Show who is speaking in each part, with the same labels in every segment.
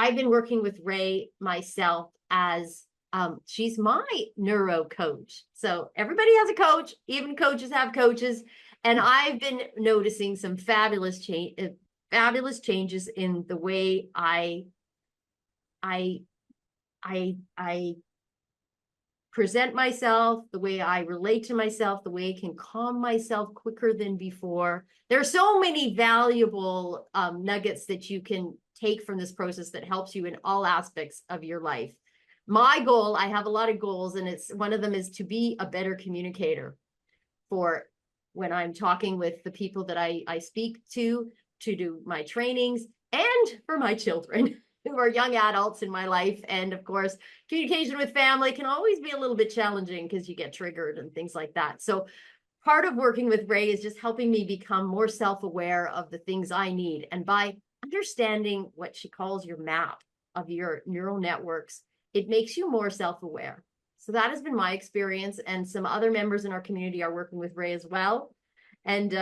Speaker 1: I've been working with Ray myself as she's my neuro coach. So everybody has a coach, even coaches have coaches. And I've been noticing some fabulous changes in the way I present myself, the way I relate to myself, the way I can calm myself quicker than before. There are so many valuable nuggets that you can take from this process that helps you in all aspects of your life. My goal, I have a lot of goals, and it's one of them is to be a better communicator for when I'm talking with the people that I speak to do my trainings, and for my children who are young adults in my life. And of course, communication with family can always be a little bit challenging because you get triggered and things like that. So part of working with Ray is just helping me become more self-aware of the things I need. And by understanding what she calls your map of your neural networks, it makes you more self-aware. So that has been my experience, and some other members in our community are working with Ray as well. And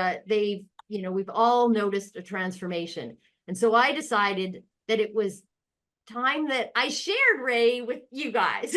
Speaker 1: we've all noticed a transformation. And so I decided that it was time that I shared Ray with you guys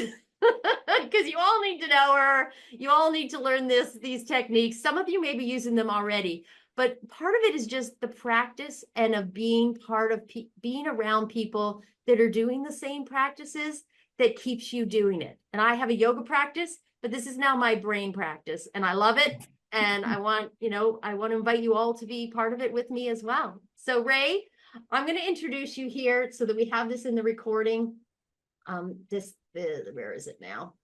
Speaker 1: because you all need to know her. You all need to learn these techniques. Some of you may be using them already, but part of it is just the practice and of being part of being around people that are doing the same practices that keeps you doing it. And I have a yoga practice, but this is now my brain practice, and I love it. And I want to invite you all to be part of it with me as well. So Ray, I'm going to introduce you here so that we have this in the recording. Where is it now?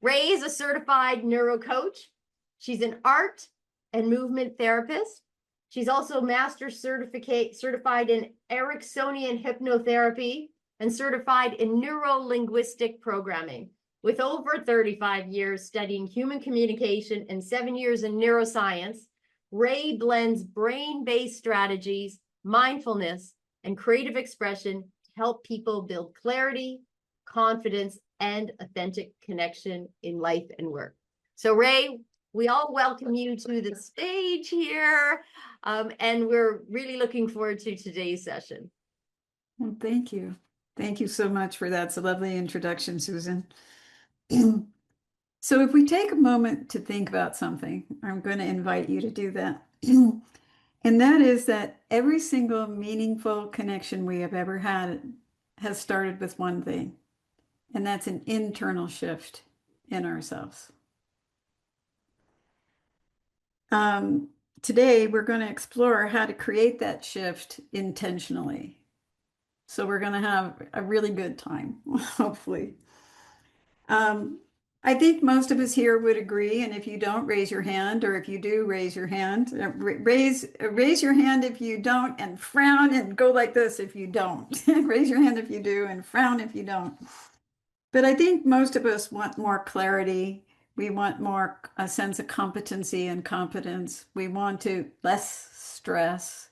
Speaker 1: Ray is a certified neuro coach. She's an art and movement therapist. She's also master certified in Ericksonian hypnotherapy and certified in neuro-linguistic programming. With over 35 years studying human communication and 7 years in neuroscience, Ray blends brain-based strategies, mindfulness, and creative expression to help people build clarity, confidence, and authentic connection in life and work. So Ray, we all welcome you to the stage here, and we're really looking forward to today's session.
Speaker 2: Well, thank you. Thank you so much for that. It's a lovely introduction, Susan. So if we take a moment to think about something, I'm going to invite you to do that. And that is that every single meaningful connection we have ever had has started with one thing, and that's an internal shift in ourselves. Today, we're going to explore how to create that shift intentionally. So we're going to have a really good time, hopefully. I think most of us here would agree, and if you don't, raise your hand, or if you do, raise your hand. Raise your hand if you don't, and frown and go like this if you don't. Raise your hand if you do, and frown if you don't. But I think most of us want more clarity. We want more a sense of competency and competence. We want less stress.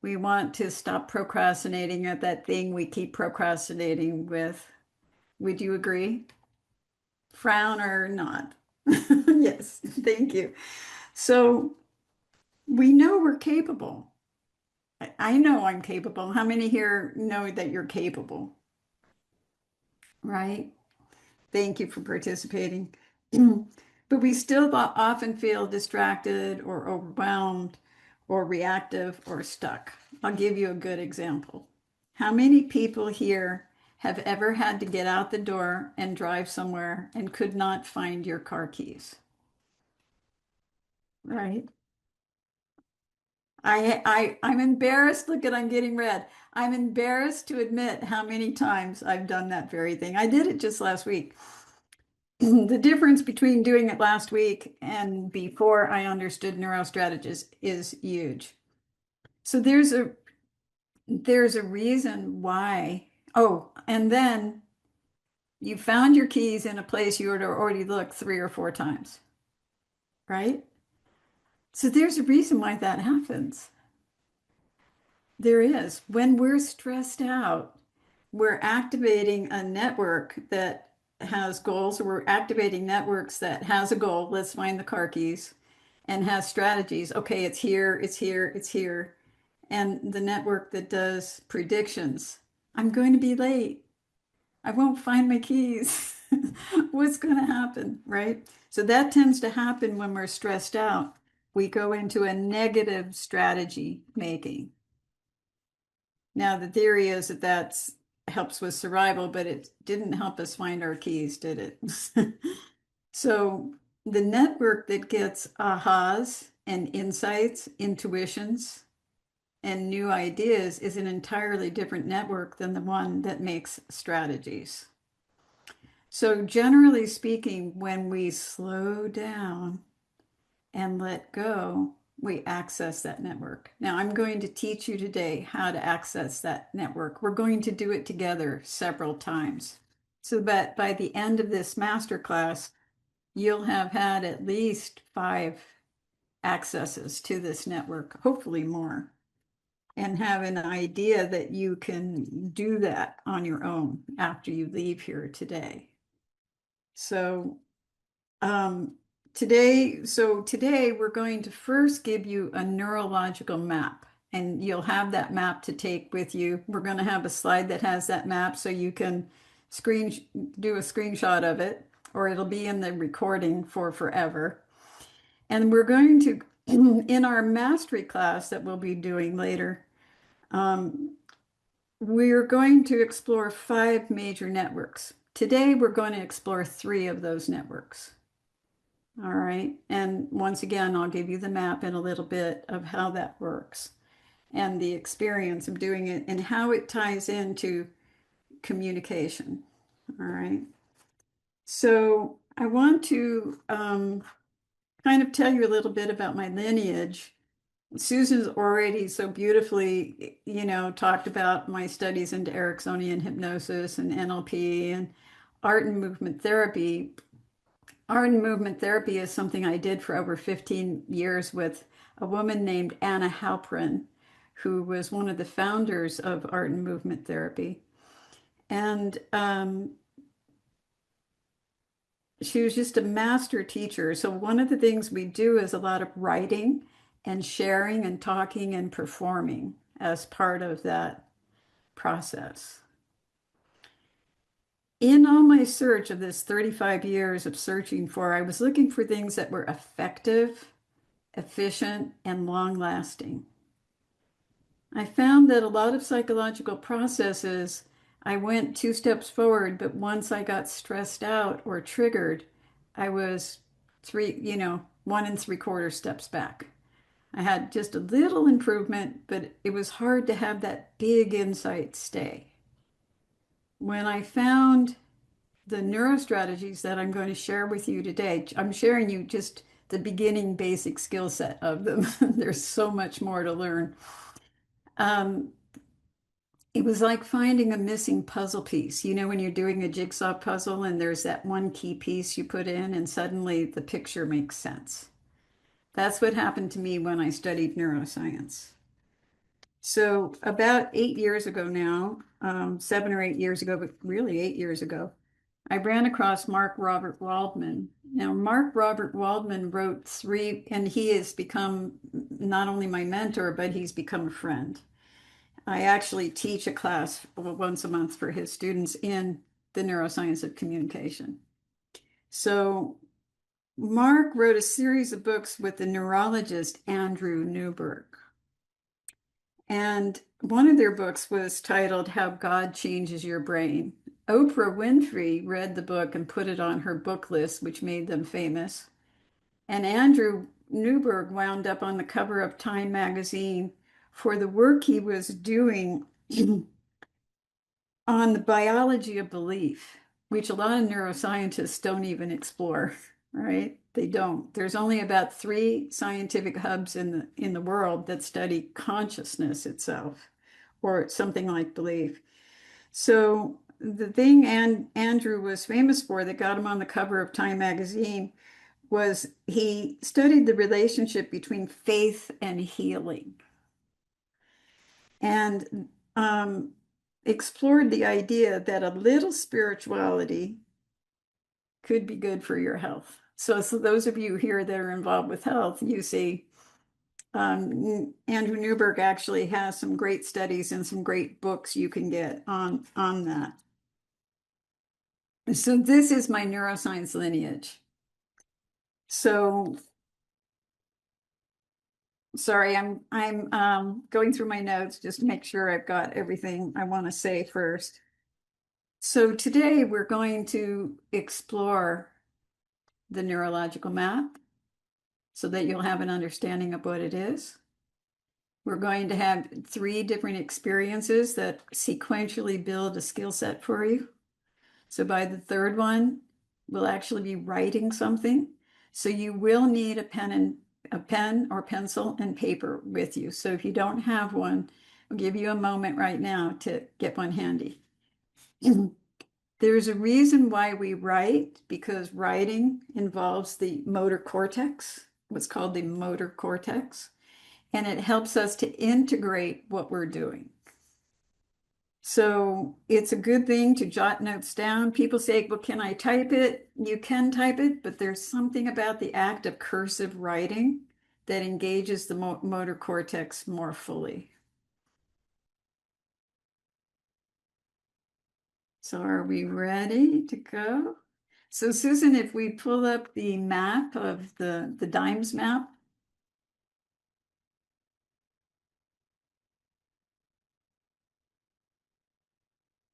Speaker 2: We want to stop procrastinating at that thing we keep procrastinating with. Would you agree? Frown or not? Yes, thank you. So we know we're capable. I know I'm capable. How many here know that you're capable? Right? Thank you for participating. But we still often feel distracted or overwhelmed or reactive or stuck. I'll give you a good example. How many people here have ever had to get out the door and drive somewhere and could not find your car keys? Right? I'm embarrassed. Look at, I'm getting red. I'm embarrassed to admit how many times I've done that very thing. I did it just last week. The difference between doing it last week and before I understood neurostrategies is huge. So there's a reason why. Oh, and then you found your keys in a place you had already looked 3 or 4 times, right? So there's a reason why that happens. There is. When we're stressed out, we're activating a network that has goals, or we're activating networks that has a goal. Let's find the car keys, and has strategies. Okay, it's here, it's here, it's here. and the network that does predictions. I'm going to be late. I won't find my keys. What's going to happen, right? So that tends to happen when we're stressed out. We go into a negative strategy making. Now, the theory is that that helps with survival, but it didn't help us find our keys, did it? So the network that gets ahas and insights, intuitions, and new ideas is an entirely different network than the one that makes strategies. So generally speaking, when we slow down and let go, we access that network. Now, I'm going to teach you today how to access that network. We're going to do it together several times so that by the end of this masterclass, you'll have had at least 5 accesses to this network, hopefully more, and have an idea that you can do that on your own after you leave here today. So today we're going to first give you a neurological map, and you'll have that map to take with you. We're going to have a slide that has that map so you can do a screenshot of it, or it'll be in the recording for forever. And we're going to, in our mastery class that we'll be doing later, we're going to explore 5 major networks. Today, we're going to explore 3 of those networks. All right. And once again, I'll give you the map in a little bit of how that works and the experience of doing it and how it ties into communication. All right. So I want to kind of tell you a little bit about my lineage. Susan's already so beautifully, talked about my studies into Ericksonian hypnosis and NLP and art and movement therapy. Art and movement therapy is something I did for over 15 years with a woman named Anna Halprin, who was one of the founders of art and movement therapy. And she was just a master teacher. So one of the things we do is a lot of writing and sharing and talking and performing as part of that process. In all my search of this 35 years of searching for, I was looking for things that were effective, efficient, and long-lasting. I found that a lot of psychological processes, I went 2 steps forward, but once I got stressed out or triggered, I was 1 3/4 steps back. I had just a little improvement, but it was hard to have that big insight stay. When I found the neurostrategies that I'm going to share with you today, I'm sharing you just the beginning basic skill set of them. There's so much more to learn. It was like finding a missing puzzle piece. When you're doing a jigsaw puzzle and there's that one key piece you put in and suddenly the picture makes sense. That's what happened to me when I studied neuroscience. So about 8 years ago now, 7 or 8 years ago, but really 8 years ago, I ran across Mark Robert Waldman. Now, Mark Robert Waldman wrote 3, and he has become not only my mentor, but he's become a friend. I actually teach a class once a month for his students in the neuroscience of communication. So Mark wrote a series of books with the neurologist Andrew Newberg. And one of their books was titled How God Changes Your Brain. Oprah Winfrey read the book and put it on her book list, which made them famous. And Andrew Newberg wound up on the cover of Time magazine for the work he was doing on the biology of belief, which a lot of neuroscientists don't even explore, right? They don't. There's only about 3 scientific hubs in the world that study consciousness itself, or something like belief. So the thing Andrew was famous for that got him on the cover of Time magazine was he studied the relationship between faith and healing, and explored the idea that a little spirituality could be good for your health. So those of you here that are involved with health, you see, Andrew Newberg actually has some great studies and some great books you can get on that. So this is my neuroscience lineage. So sorry, I'm going through my notes just to make sure I've got everything I want to say first. So today we're going to explore the neurological map so that you'll have an understanding of what it is. We're going to have 3 different experiences that sequentially build a skill set for you. So by the 3rd one, we'll actually be writing something. So you will need a pen or pencil and paper with you. So if you don't have one, I'll give you a moment right now to get one handy. There's a reason why we write, because writing involves the motor cortex, what's called the motor cortex, and it helps us to integrate what we're doing. So it's a good thing to jot notes down. People say, well, can I type it? You can type it, but there's something about the act of cursive writing that engages the motor cortex more fully. So are we ready to go? So Susan, if we pull up the map of the DIMES map.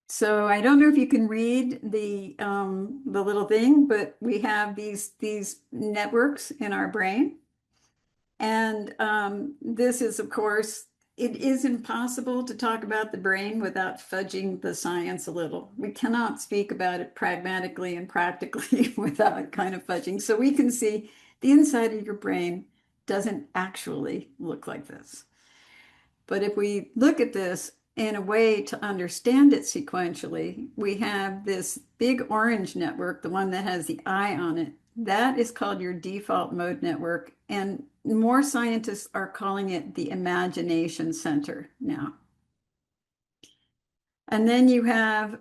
Speaker 2: So I don't know if you can read the little thing, but we have these networks in our brain. And this is, of course, it is impossible to talk about the brain without fudging the science a little. We cannot speak about it pragmatically and practically without kind of fudging. So we can see the inside of your brain doesn't actually look like this. But if we look at this in a way to understand it sequentially, we have this big orange network, the one that has the eye on it. That is called your default mode network. And more scientists are calling it the imagination center now. And then you have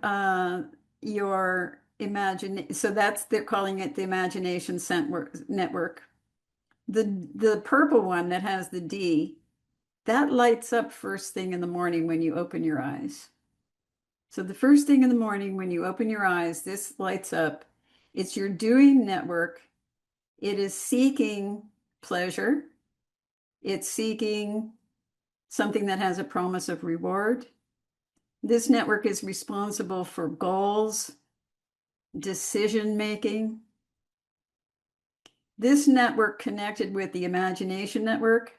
Speaker 2: your so they're calling it the imagination network. The purple one that has the D, that lights up first thing in the morning when you open your eyes. So the first thing in the morning when you open your eyes, this lights up. It's your doing network. It is seeking pleasure. It's seeking something that has a promise of reward. This network is responsible for goals, decision making. This network connected with the imagination network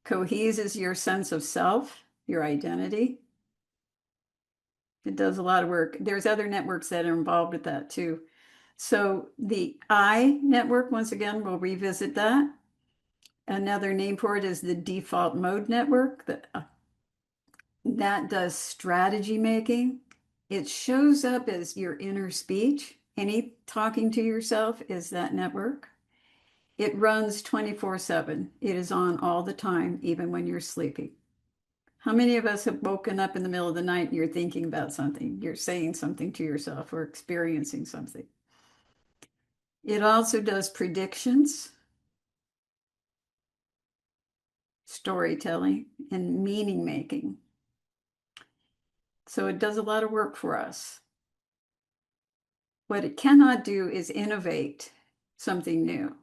Speaker 2: coheses your sense of self, your identity. It does a lot of work. There's other networks that are involved with that too. So the I network, once again, we'll revisit that. Another name for it is the default mode network that does strategy making. It shows up as your inner speech. Any talking to yourself is that network. It runs 24/7. It is on all the time, even when you're sleeping. How many of us have woken up in the middle of the night and you're thinking about something? You're saying something to yourself or experiencing something. It also does predictions, storytelling, and meaning making. So it does a lot of work for us. What it cannot do is innovate something new.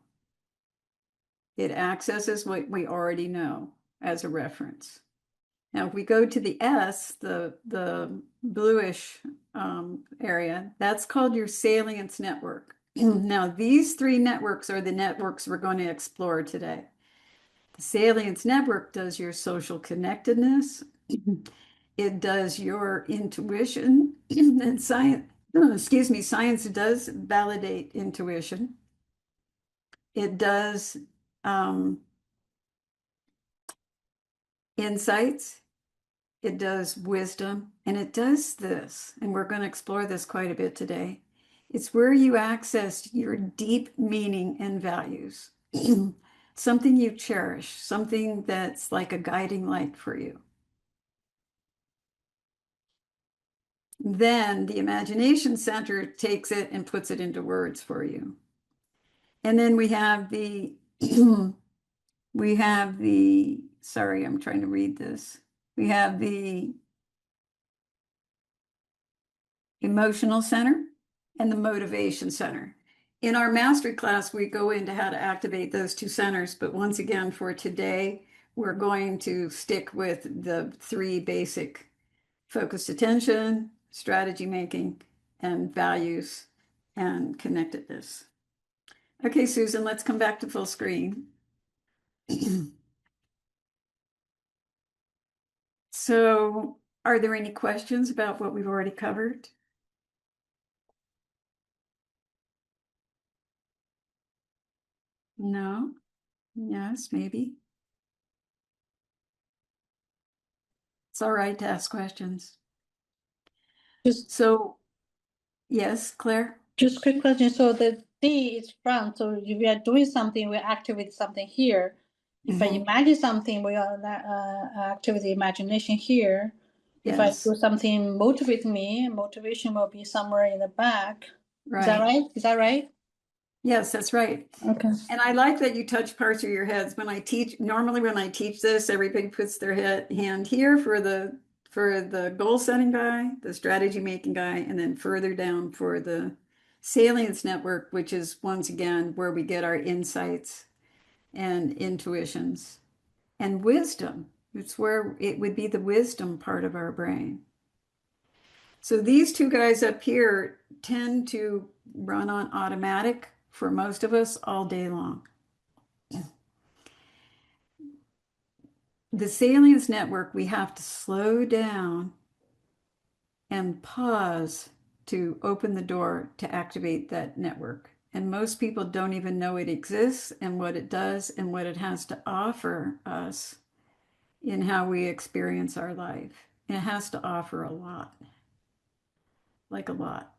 Speaker 2: It accesses what we already know as a reference. Now, if we go to the S, the bluish area, that's called your salience network. Now, these 3 networks are the networks we're going to explore today. The salience network does your social connectedness. It does your intuition and science. Excuse me, science does validate intuition. It does insights. It does wisdom, and it does this, and we're going to explore this quite a bit today. It's where you access your deep meaning and values, something you cherish, something that's like a guiding light for you. Then the imagination center takes it and puts it into words for you. And then we have the We have the, sorry, I'm trying to read this. We have the emotional center and the motivation center. In our mastery class, we go into how to activate those two centers. But once again, for today, we're going to stick with the three basic: focused attention, strategy making, and values and connectedness. Okay, Susan, let's come back to full screen. So, are there any questions about what we've already covered? No? Yes, maybe. It's all right to ask questions.
Speaker 3: Just
Speaker 2: So, yes, Claire?
Speaker 3: just quick question. So the D is front. So if we are doing something, we activate something here. If I imagine something, we are activate the imagination here. If I
Speaker 2: Yes,
Speaker 3: do something motivate me, motivation will be somewhere in the back. Is that
Speaker 2: right.
Speaker 3: right? Is that right?
Speaker 2: Yes, that's right.
Speaker 3: Okay.
Speaker 2: And I like that you touch parts of your heads. When I teach, normally when I teach this, everybody puts their hand here for the goal setting guy, the strategy making guy, and then further down for the salience network, which is once again where we get our insights and intuitions and wisdom. It's where it would be the wisdom part of our brain. So these two guys up here tend to run on automatic for most of us all day long. The salience network, we have to slow down and pause to open the door to activate that network. And most people don't even know it exists and what it does and what it has to offer us in how we experience our life. It has to offer a lot, like a lot.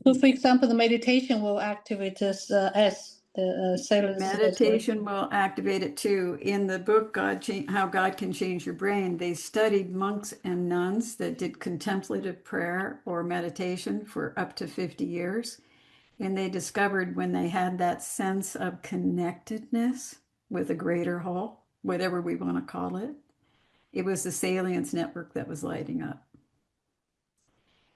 Speaker 3: So for example, the meditation will activate this S, the silence.
Speaker 2: Meditation will activate it too. In the book How God Can Change Your Brain, they studied monks and nuns that did contemplative prayer or meditation for up to 50 years. And they discovered when they had that sense of connectedness with a greater whole, whatever we want to call it, it was the salience network that was lighting up.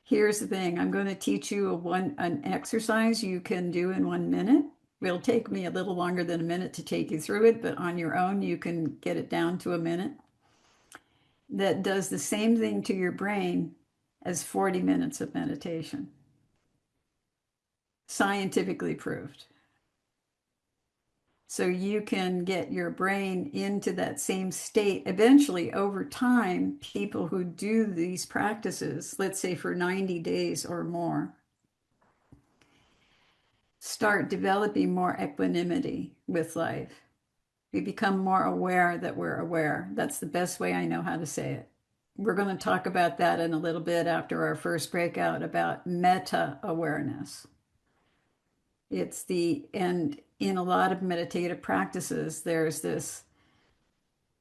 Speaker 2: Here's the thing. I'm going to teach you an exercise you can do in 1 minute. It'll take me a little longer than a minute to take you through it, but on your own, you can get it down to a minute. That does the same thing to your brain as 40 minutes of meditation. Scientifically proved. So you can get your brain into that same state. Eventually, over time, people who do these practices, let's say for 90 days or more, start developing more equanimity with life. We become more aware that we're aware. That's the best way I know how to say it. We're going to talk about that in a little bit after our first breakout about meta awareness. And in a lot of meditative practices, there's this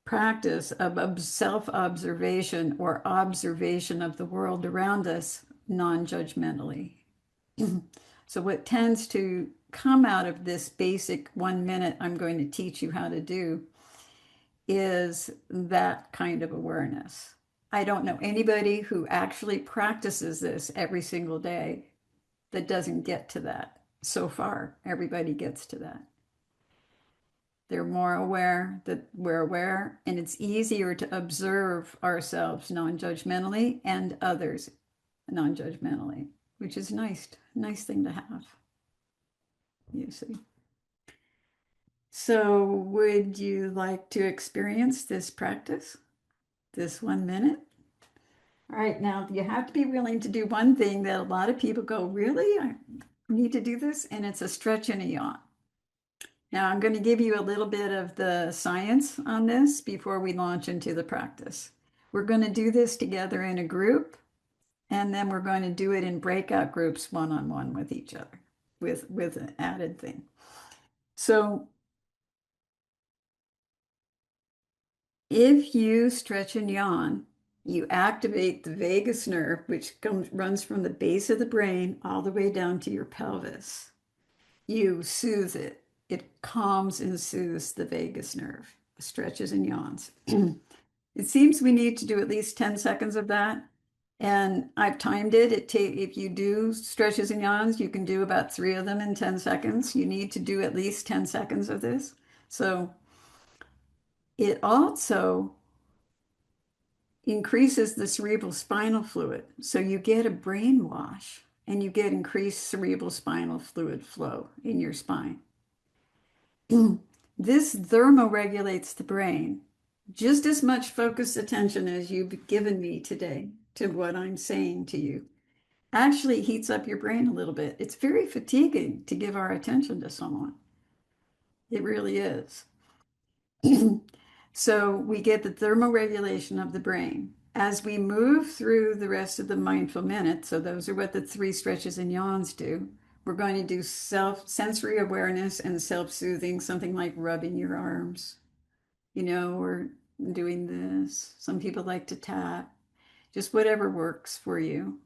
Speaker 2: practice of self-observation or observation of the world around us non-judgmentally. So what tends to come out of this basic 1 minute I'm going to teach you how to do is that kind of awareness. I don't know anybody who actually practices this every single day that doesn't get to that. So far, everybody gets to that. They're more aware that we're aware, and it's easier to observe ourselves non-judgmentally and others non-judgmentally, which is nice thing to have. You see. So would you like to experience this practice, this 1 minute? All right, now you have to be willing to do one thing that a lot of people go, really? I need to do this? And it's a stretch and a yawn. Now I'm going to give you a little bit of the science on this before we launch into the practice. We're going to do this together in a group, and then we're going to do it in breakout groups one-on-one with each other with an added thing. So if you stretch and yawn, you activate the vagus nerve, which runs from the base of the brain all the way down to your pelvis. You soothe it. it calms and soothes the vagus nerve, stretches and yawns. It seems we need to do at least 10 seconds of that. And I've timed it. If you do stretches and yawns, you can do about 3 of them in 10 seconds. You need to do at least 10 seconds of this. So it also increases the cerebral spinal fluid. So you get a brain wash and you get increased cerebral spinal fluid flow in your spine. This thermoregulates the brain. Just as much focused attention as you've given me today to what I'm saying to you actually heats up your brain a little bit. It's very fatiguing to give our attention to someone. It really is. So we get the thermoregulation of the brain. As we move through the rest of the mindful minute, so those are what the 3 stretches and yawns do. We're going to do sensory awareness and self-soothing, something like rubbing your arms, or doing this. Some people like to tap, just whatever works for you.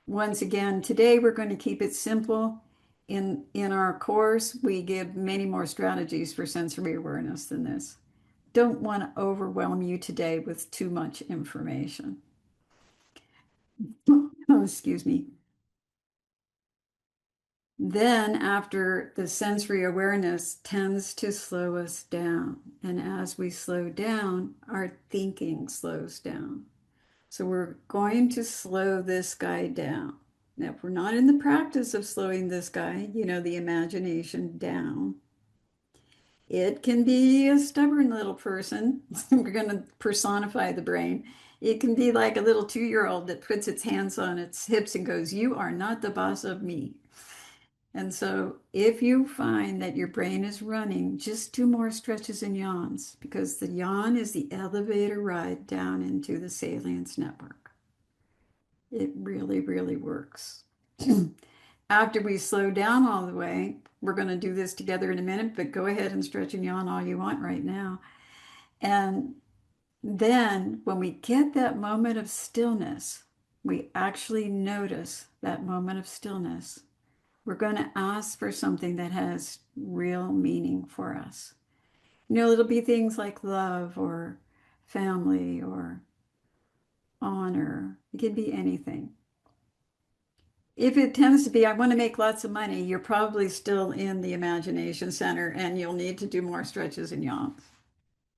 Speaker 2: Once again, today we're going to keep it simple. In our course, we give many more strategies for sensory awareness than this. Don't want to overwhelm you today with too much information. Oh, excuse me. Then after, the sensory awareness tends to slow us down. And as we slow down, our thinking slows down. So we're going to slow this guy down. Now, if we're not in the practice of slowing this guy, the imagination down, it can be a stubborn little person. We're going to personify the brain. It can be like a little 2-year-old that puts its hands on its hips and goes, "You are not the boss of me." And so if you find that your brain is running, just do more stretches and yawns, because the yawn is the elevator ride down into the salience network. It really, really works. After we slow down all the way, we're going to do this together in a minute, but go ahead and stretch and yawn all you want right now. And then when we get that moment of stillness, we actually notice that moment of stillness. We're going to ask for something that has real meaning for us. It'll be things like love or family or honor. It can be anything. If it tends to be, "I want to make lots of money," you're probably still in the imagination center and you'll need to do more stretches and yawns,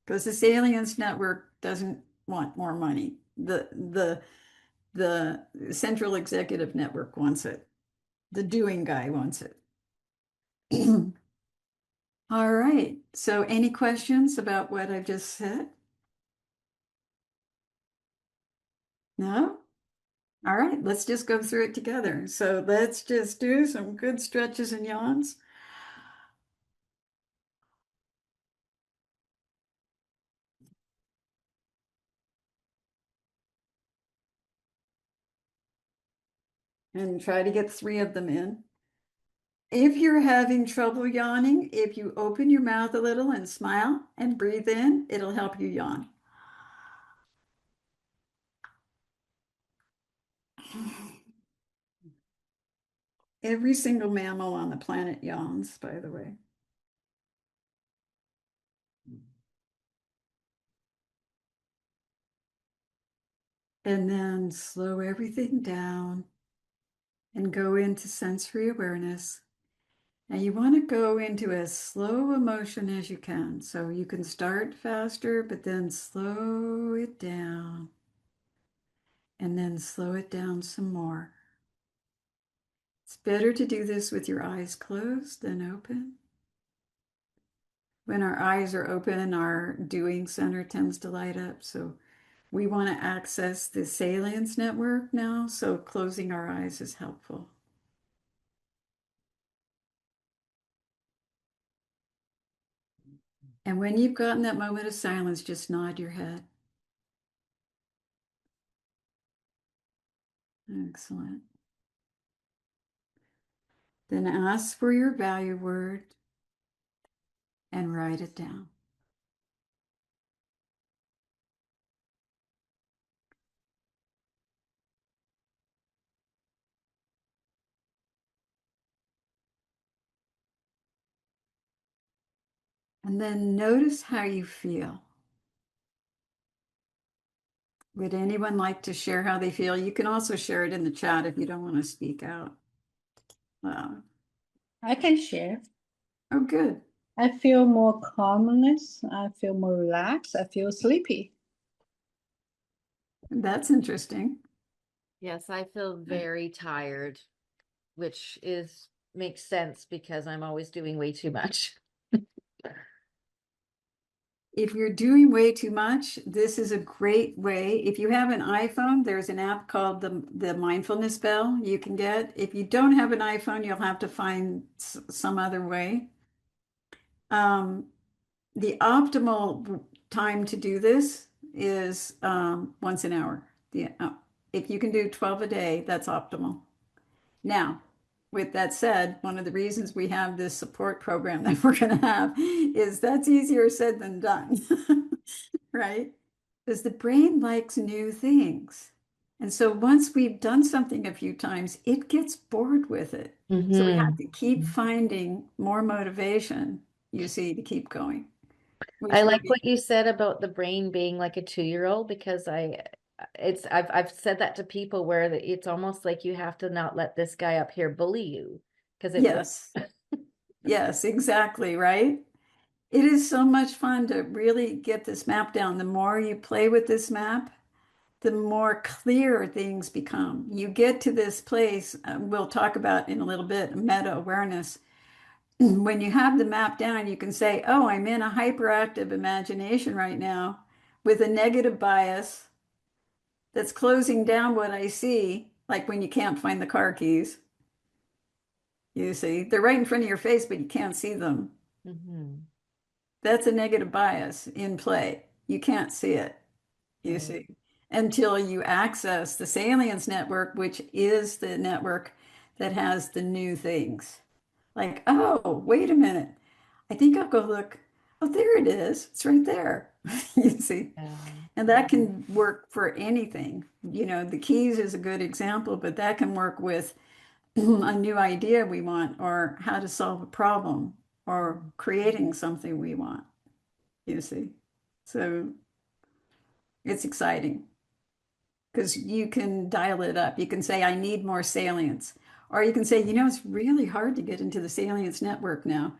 Speaker 2: because the salience network doesn't want more money. The central executive network wants it. The doing guy wants it. All right. So any questions about what I've just said? No? All right, let's just go through it together. So let's just do some good stretches and yawns. And try to get 3 of them in. If you're having trouble yawning, if you open your mouth a little and smile and breathe in, it'll help you yawn. Every single mammal on the planet yawns, by the way. And then slow everything down and go into sensory awareness. Now you want to go into as slow a motion as you can. So you can start faster, but then slow it down. And then slow it down some more. It's better to do this with your eyes closed than open. When our eyes are open, our doing center tends to light up. So we want to access the salience network now. So closing our eyes is helpful. And when you've gotten that moment of silence, just nod your head. Excellent. Then ask for your value word and write it down. And then notice how you feel. Would anyone like to share how they feel? You can also share it in the chat if you don't want to speak out.
Speaker 3: I can share.
Speaker 2: Oh, good.
Speaker 3: I feel more calmness. I feel more relaxed. I feel sleepy.
Speaker 2: That's interesting.
Speaker 4: Yes, I feel very tired, which makes sense because I'm always doing way too much.
Speaker 2: If you're doing way too much, this is a great way. If you have an iPhone, there's an app called the mindfulness bell you can get. If you don't have an iPhone, you'll have to find some other way. The optimal time to do this is once an hour. If you can do 12 a day, that's optimal. Now, with that said, one of the reasons we have this support program that we're going to have is that's easier said than done, right? Because the brain likes new things. And so once we've done something a few times, it gets bored with it. So we have to keep finding more motivation, you see, to keep going.
Speaker 4: I like what you said about the brain being like a 2-year-old because I've said that to people where it's almost like you have to not let this guy up here bully you because
Speaker 2: yes, yes, exactly, right? It is so much fun to really get this map down. The more you play with this map, the more clear things become. You get to this place, we'll talk about in a little bit, meta awareness. When you have the map down, you can say, oh, I'm in a hyperactive imagination right now with a negative bias that's closing down what I see, like when you can't find the car keys. You see, they're right in front of your face, but you can't see them. That's a negative bias in play. You can't see it, you see, until you access the salience network, which is the network that has the new things. Like, oh, wait a minute. I think I'll go look. Oh, there it is. It's right there. You see? And that can work for anything. You know, the keys is a good example, but that can work with a new idea we want or how to solve a problem or creating something we want. You see? So it's exciting because you can dial it up. You can say, I need more salience. Or you can say, you know, it's really hard to get into the salience network now.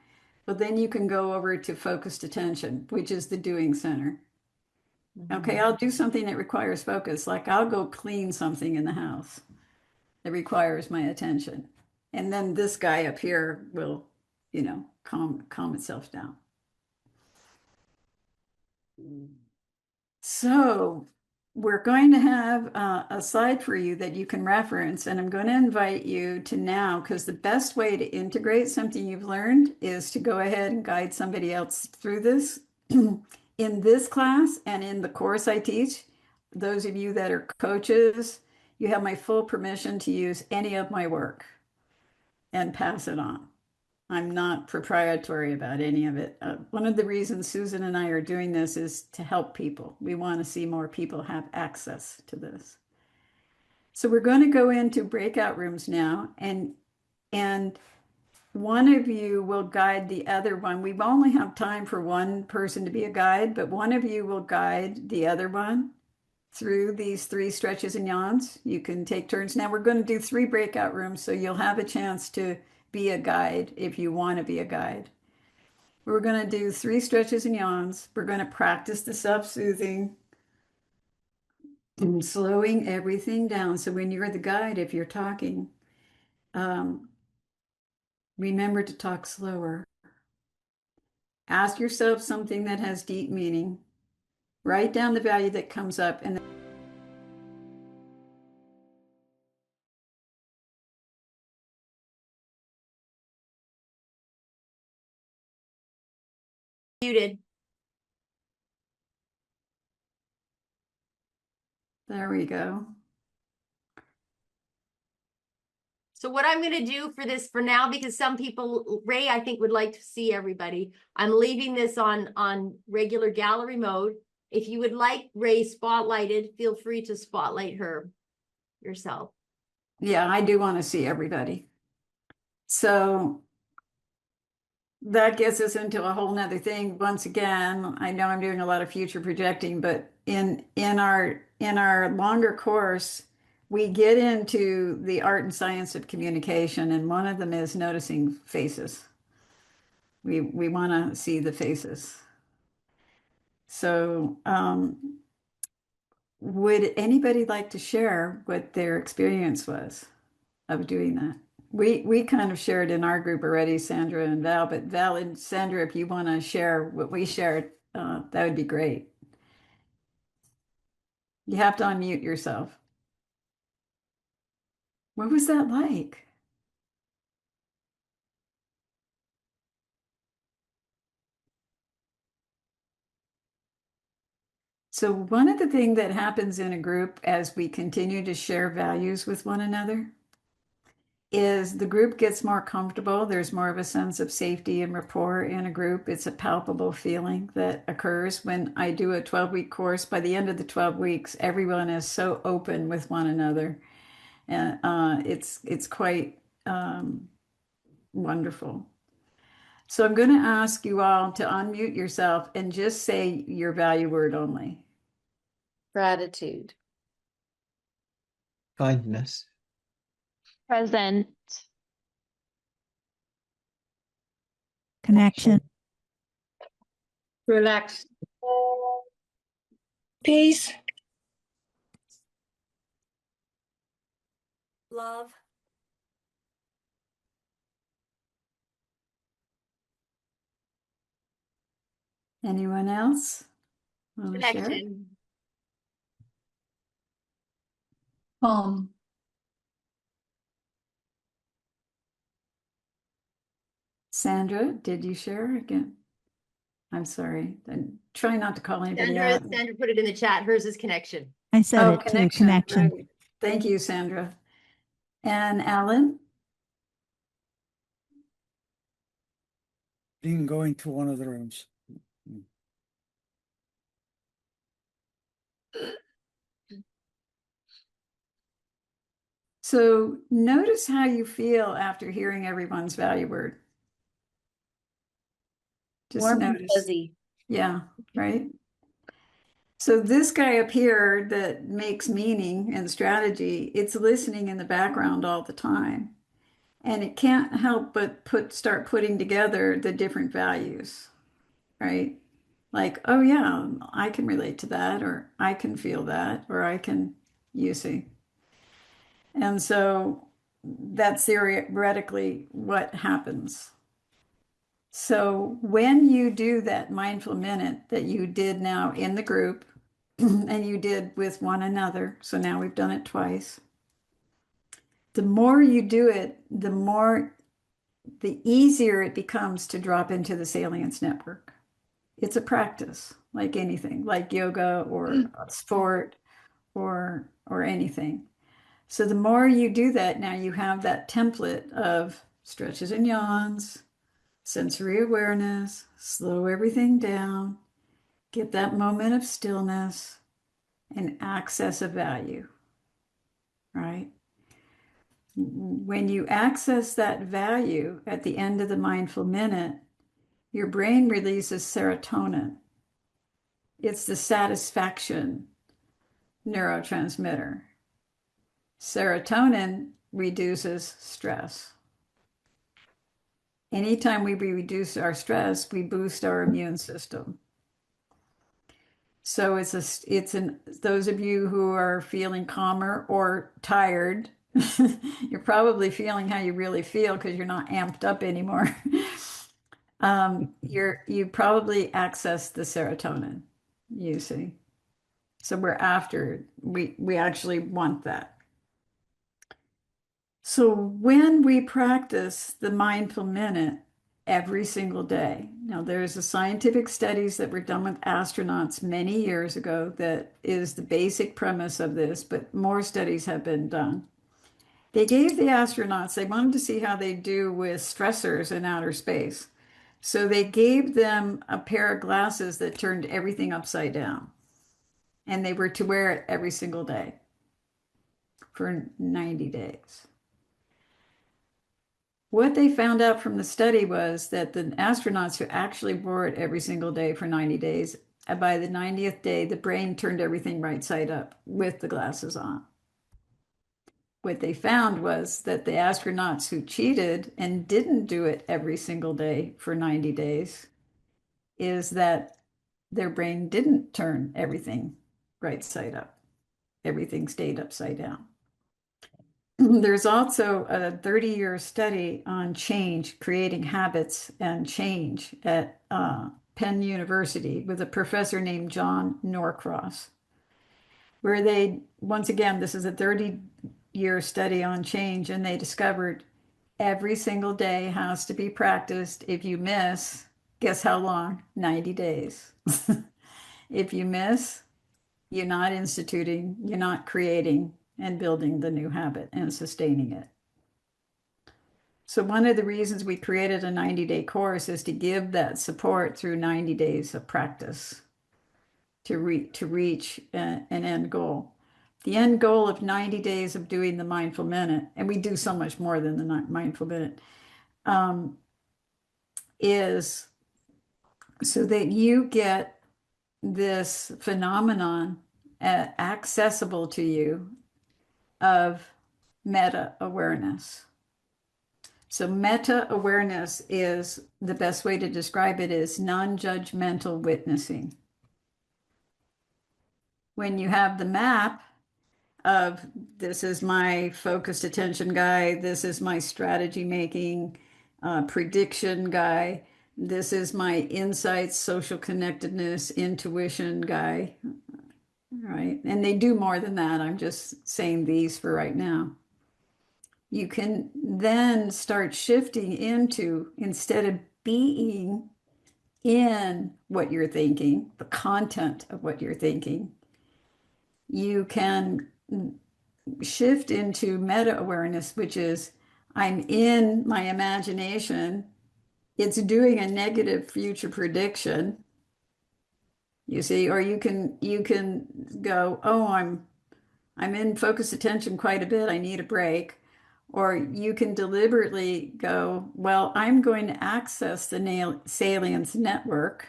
Speaker 2: But then you can go over to focused attention, which is the doing center. Okay, I'll do something that requires focus, like I'll go clean something in the house that requires my attention. And then this guy up here will, you know, calm itself down. So we're going to have a slide for you that you can reference, and I'm going to invite you to now, because the best way to integrate something you've learned is to go ahead and guide somebody else through this. In this class and in the course I teach, those of you that are coaches, you have my full permission to use any of my work and pass it on. I'm not proprietary about any of it. One of the reasons Susan and I are doing this is to help people. We want to see more people have access to this. So we're going to go into breakout rooms now, and one of you will guide the other one. We only have time for one person to be a guide, but one of you will guide the other one through these 3 stretches and yawns. You can take turns. Now we're going to do 3 breakout rooms, so you'll have a chance to be a guide if you want to be a guide. We're going to do 3 stretches and yawns. We're going to practice the self-soothing and slowing everything down. So when you're the guide, if you're talking, remember to talk slower. Ask yourself something that has deep meaning. Write down the value that comes up and
Speaker 1: Muted.
Speaker 2: there we go.
Speaker 1: So what I'm going to do for this for now, because some people, Ray, I think would like to see everybody. I'm leaving this on regular gallery mode. If you would like Ray spotlighted, feel free to spotlight her yourself.
Speaker 2: Yeah, I do want to see everybody. So that gets us into a whole nother thing. Once again, I know I'm doing a lot of future projecting, but in our longer course, we get into the art and science of communication, and one of them is noticing faces. We want to see the faces. So, would anybody like to share what their experience was of doing that? We kind of shared in our group already, Sandra and Val, but Val and Sandra, if you want to share what we shared, that would be great. You have to unmute yourself. What was that like? So one of the things that happens in a group as we continue to share values with one another is the group gets more comfortable. There's more of a sense of safety and rapport in a group. It's a palpable feeling that occurs when I do a 12-week course. By the end of the 12 weeks, everyone is so open with one another. And it's quite wonderful. So I'm going to ask you all to unmute yourself and just say your value word only.
Speaker 4: Gratitude.
Speaker 5: Kindness.
Speaker 6: Present.
Speaker 7: Connection.
Speaker 3: Relax.
Speaker 7: Peace.
Speaker 1: Love.
Speaker 2: Anyone else want to share?
Speaker 1: Connection.
Speaker 2: Sandra, did you share again? I'm sorry. And try not to call anybody
Speaker 1: Sandra,
Speaker 2: out.
Speaker 1: Sandra put it in the chat. Hers is connection.
Speaker 7: I said
Speaker 2: Oh,
Speaker 7: it too. Connection.
Speaker 2: Right. Thank you, Sandra. And Alan?
Speaker 8: Being going to one of the rooms.
Speaker 2: So notice how you feel after hearing everyone's value word. Just
Speaker 4: Warm and
Speaker 2: notice.
Speaker 4: fuzzy.
Speaker 2: Yeah, right. So this guy up here that makes meaning and strategy, it's listening in the background all the time. And it can't help but start putting together the different values, right? Like, oh yeah, I can relate to that, or I can feel that, or I can, you see. And so that's theoretically what happens. So when you do that mindful minute that you did now in the group and you did with one another, so now we've done it twice, the more you do it, the easier it becomes to drop into the salience network. It's a practice, like anything, like yoga or sport or anything. So the more you do that, now you have that template of stretches and yawns, sensory awareness, slow everything down, get that moment of stillness and access a value, right? When you access that value at the end of the mindful minute, your brain releases serotonin. It's the satisfaction neurotransmitter. Serotonin reduces stress. Anytime we reduce our stress, we boost our immune system. So those of you who are feeling calmer or tired, you're probably feeling how you really feel because you're not amped up anymore. You probably access the serotonin, you see. So we actually want that. So when we practice the mindful minute every single day, now there's a scientific studies that were done with astronauts many years ago that is the basic premise of this, but more studies have been done. They gave the astronauts, they wanted to see how they do with stressors in outer space. So they gave them a pair of glasses that turned everything upside down. And they were to wear it every single day for 90 days. What they found out from the study was that the astronauts who actually wore it every single day for 90 days, by the 90th day, the brain turned everything right side up with the glasses on. What they found was that the astronauts who cheated and didn't do it every single day for 90 days is that their brain didn't turn everything right side up. Everything stayed upside down. There's also a 30-year study on change, creating habits and change at Penn University with a professor named John Norcross, where they, once again, this is a 30-year study on change, and they discovered every single day has to be practiced. If you miss, guess how long? 90 days. If you miss, you're not instituting, you're not creating and building the new habit and sustaining it. So one of the reasons we created a 90-day course is to give that support through 90 days of practice to reach an end goal. The end goal of 90 days of doing the mindful minute, and we do so much more than the mindful minute, is so that you get this phenomenon accessible to you of meta awareness. So meta awareness is, the best way to describe it is non-judgmental witnessing. When you have the map of, this is my focused attention guy, this is my strategy making prediction guy, this is my insights, social connectedness, intuition guy, right? And they do more than that. I'm just saying these for right now. You can then start shifting into, instead of being in what you're thinking, the content of what you're thinking, you can shift into meta awareness, which is, I'm in my imagination. It's doing a negative future prediction. You see, or you can go, oh, I'm in focused attention quite a bit. I need a break. Or you can deliberately go, well, I'm going to access the salience network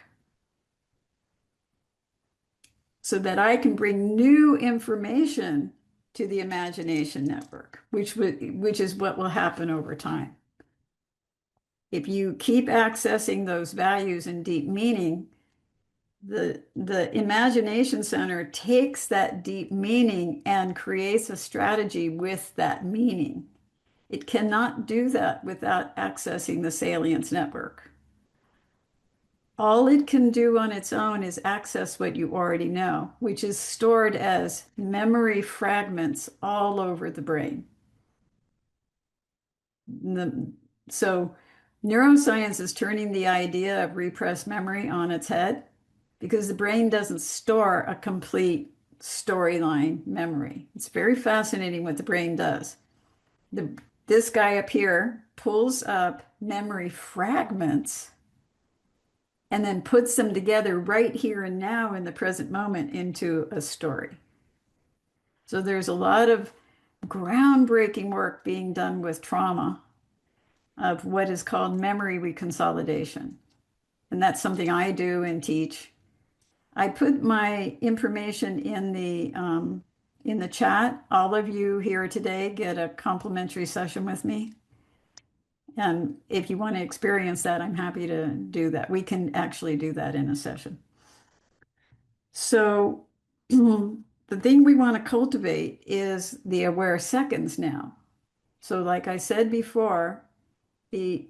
Speaker 2: so that I can bring new information to the imagination network, which is what will happen over time. If you keep accessing those values and deep meaning, the imagination center takes that deep meaning and creates a strategy with that meaning. It cannot do that without accessing the salience network. All it can do on its own is access what you already know, which is stored as memory fragments all over the brain. So neuroscience is turning the idea of repressed memory on its head, because the brain doesn't store a complete storyline memory. It's very fascinating what the brain does. This guy up here pulls up memory fragments and then puts them together right here and now in the present moment into a story. So there's a lot of groundbreaking work being done with trauma of what is called memory reconsolidation. And that's something I do and teach. I put my information in the chat. All of you here today get a complimentary session with me. And if you want to experience that, I'm happy to do that. We can actually do that in a session. So the thing we want to cultivate is the aware seconds now. So like I said before, the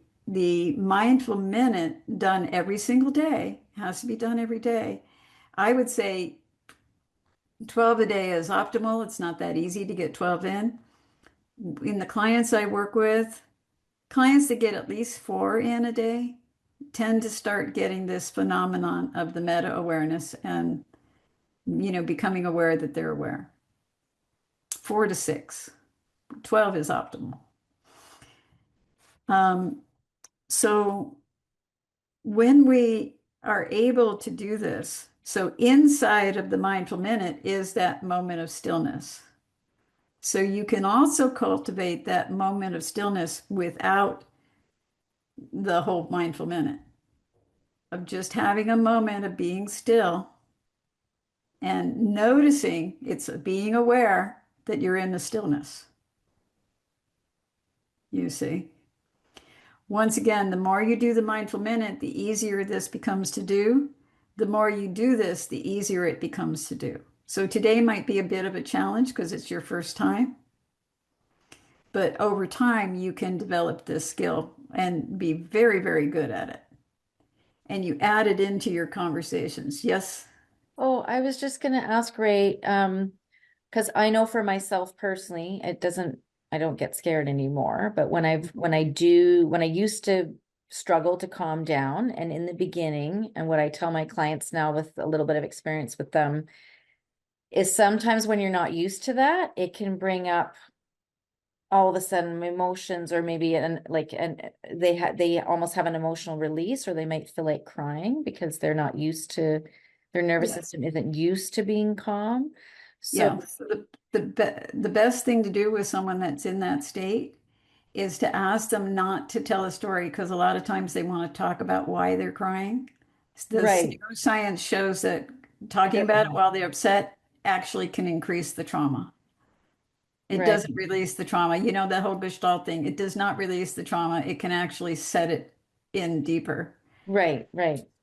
Speaker 2: mindful minute done every single day has to be done every day. I would say 12 a day is optimal. It's not that easy to get 12 in. In the clients I work with, clients that get at least 4 in a day tend to start getting this phenomenon of the meta awareness and, becoming aware that they're aware. 4 to 6, 12 is optimal. So when we are able to do this, so inside of the mindful minute is that moment of stillness. So you can also cultivate that moment of stillness without the whole mindful minute of just having a moment of being still and noticing, it's being aware that you're in the stillness. You see? Once again, the more you do the mindful minute, the easier this becomes to do. The more you do this, the easier it becomes to do. So today might be a bit of a challenge because it's your first time. But over time, you can develop this skill and be very, very good at it. And you add it into your conversations. Yes?
Speaker 4: Oh, I was just gonna ask Ray, because I know for myself personally, I don't get scared anymore. But when I used to struggle to calm down, and in the beginning, and what I tell my clients now with a little bit of experience with them, is sometimes when you're not used to that, it can bring up all of a sudden emotions, or maybe they almost have an emotional release, or they might feel like crying because they're not used to, their nervous
Speaker 2: Yes.
Speaker 4: system isn't used to being calm.
Speaker 2: Yeah.
Speaker 4: So
Speaker 2: So the best thing to do with someone that's in that state is to ask them not to tell a story, because a lot of times they want to talk about why they're crying. This
Speaker 4: right,
Speaker 2: neuroscience shows that talking
Speaker 4: that-
Speaker 2: about it while they're upset actually can increase the trauma. It
Speaker 4: right,
Speaker 2: doesn't release the trauma. You know, that whole Gestalt thing, it does not release the trauma. It can actually set it in deeper.
Speaker 4: right.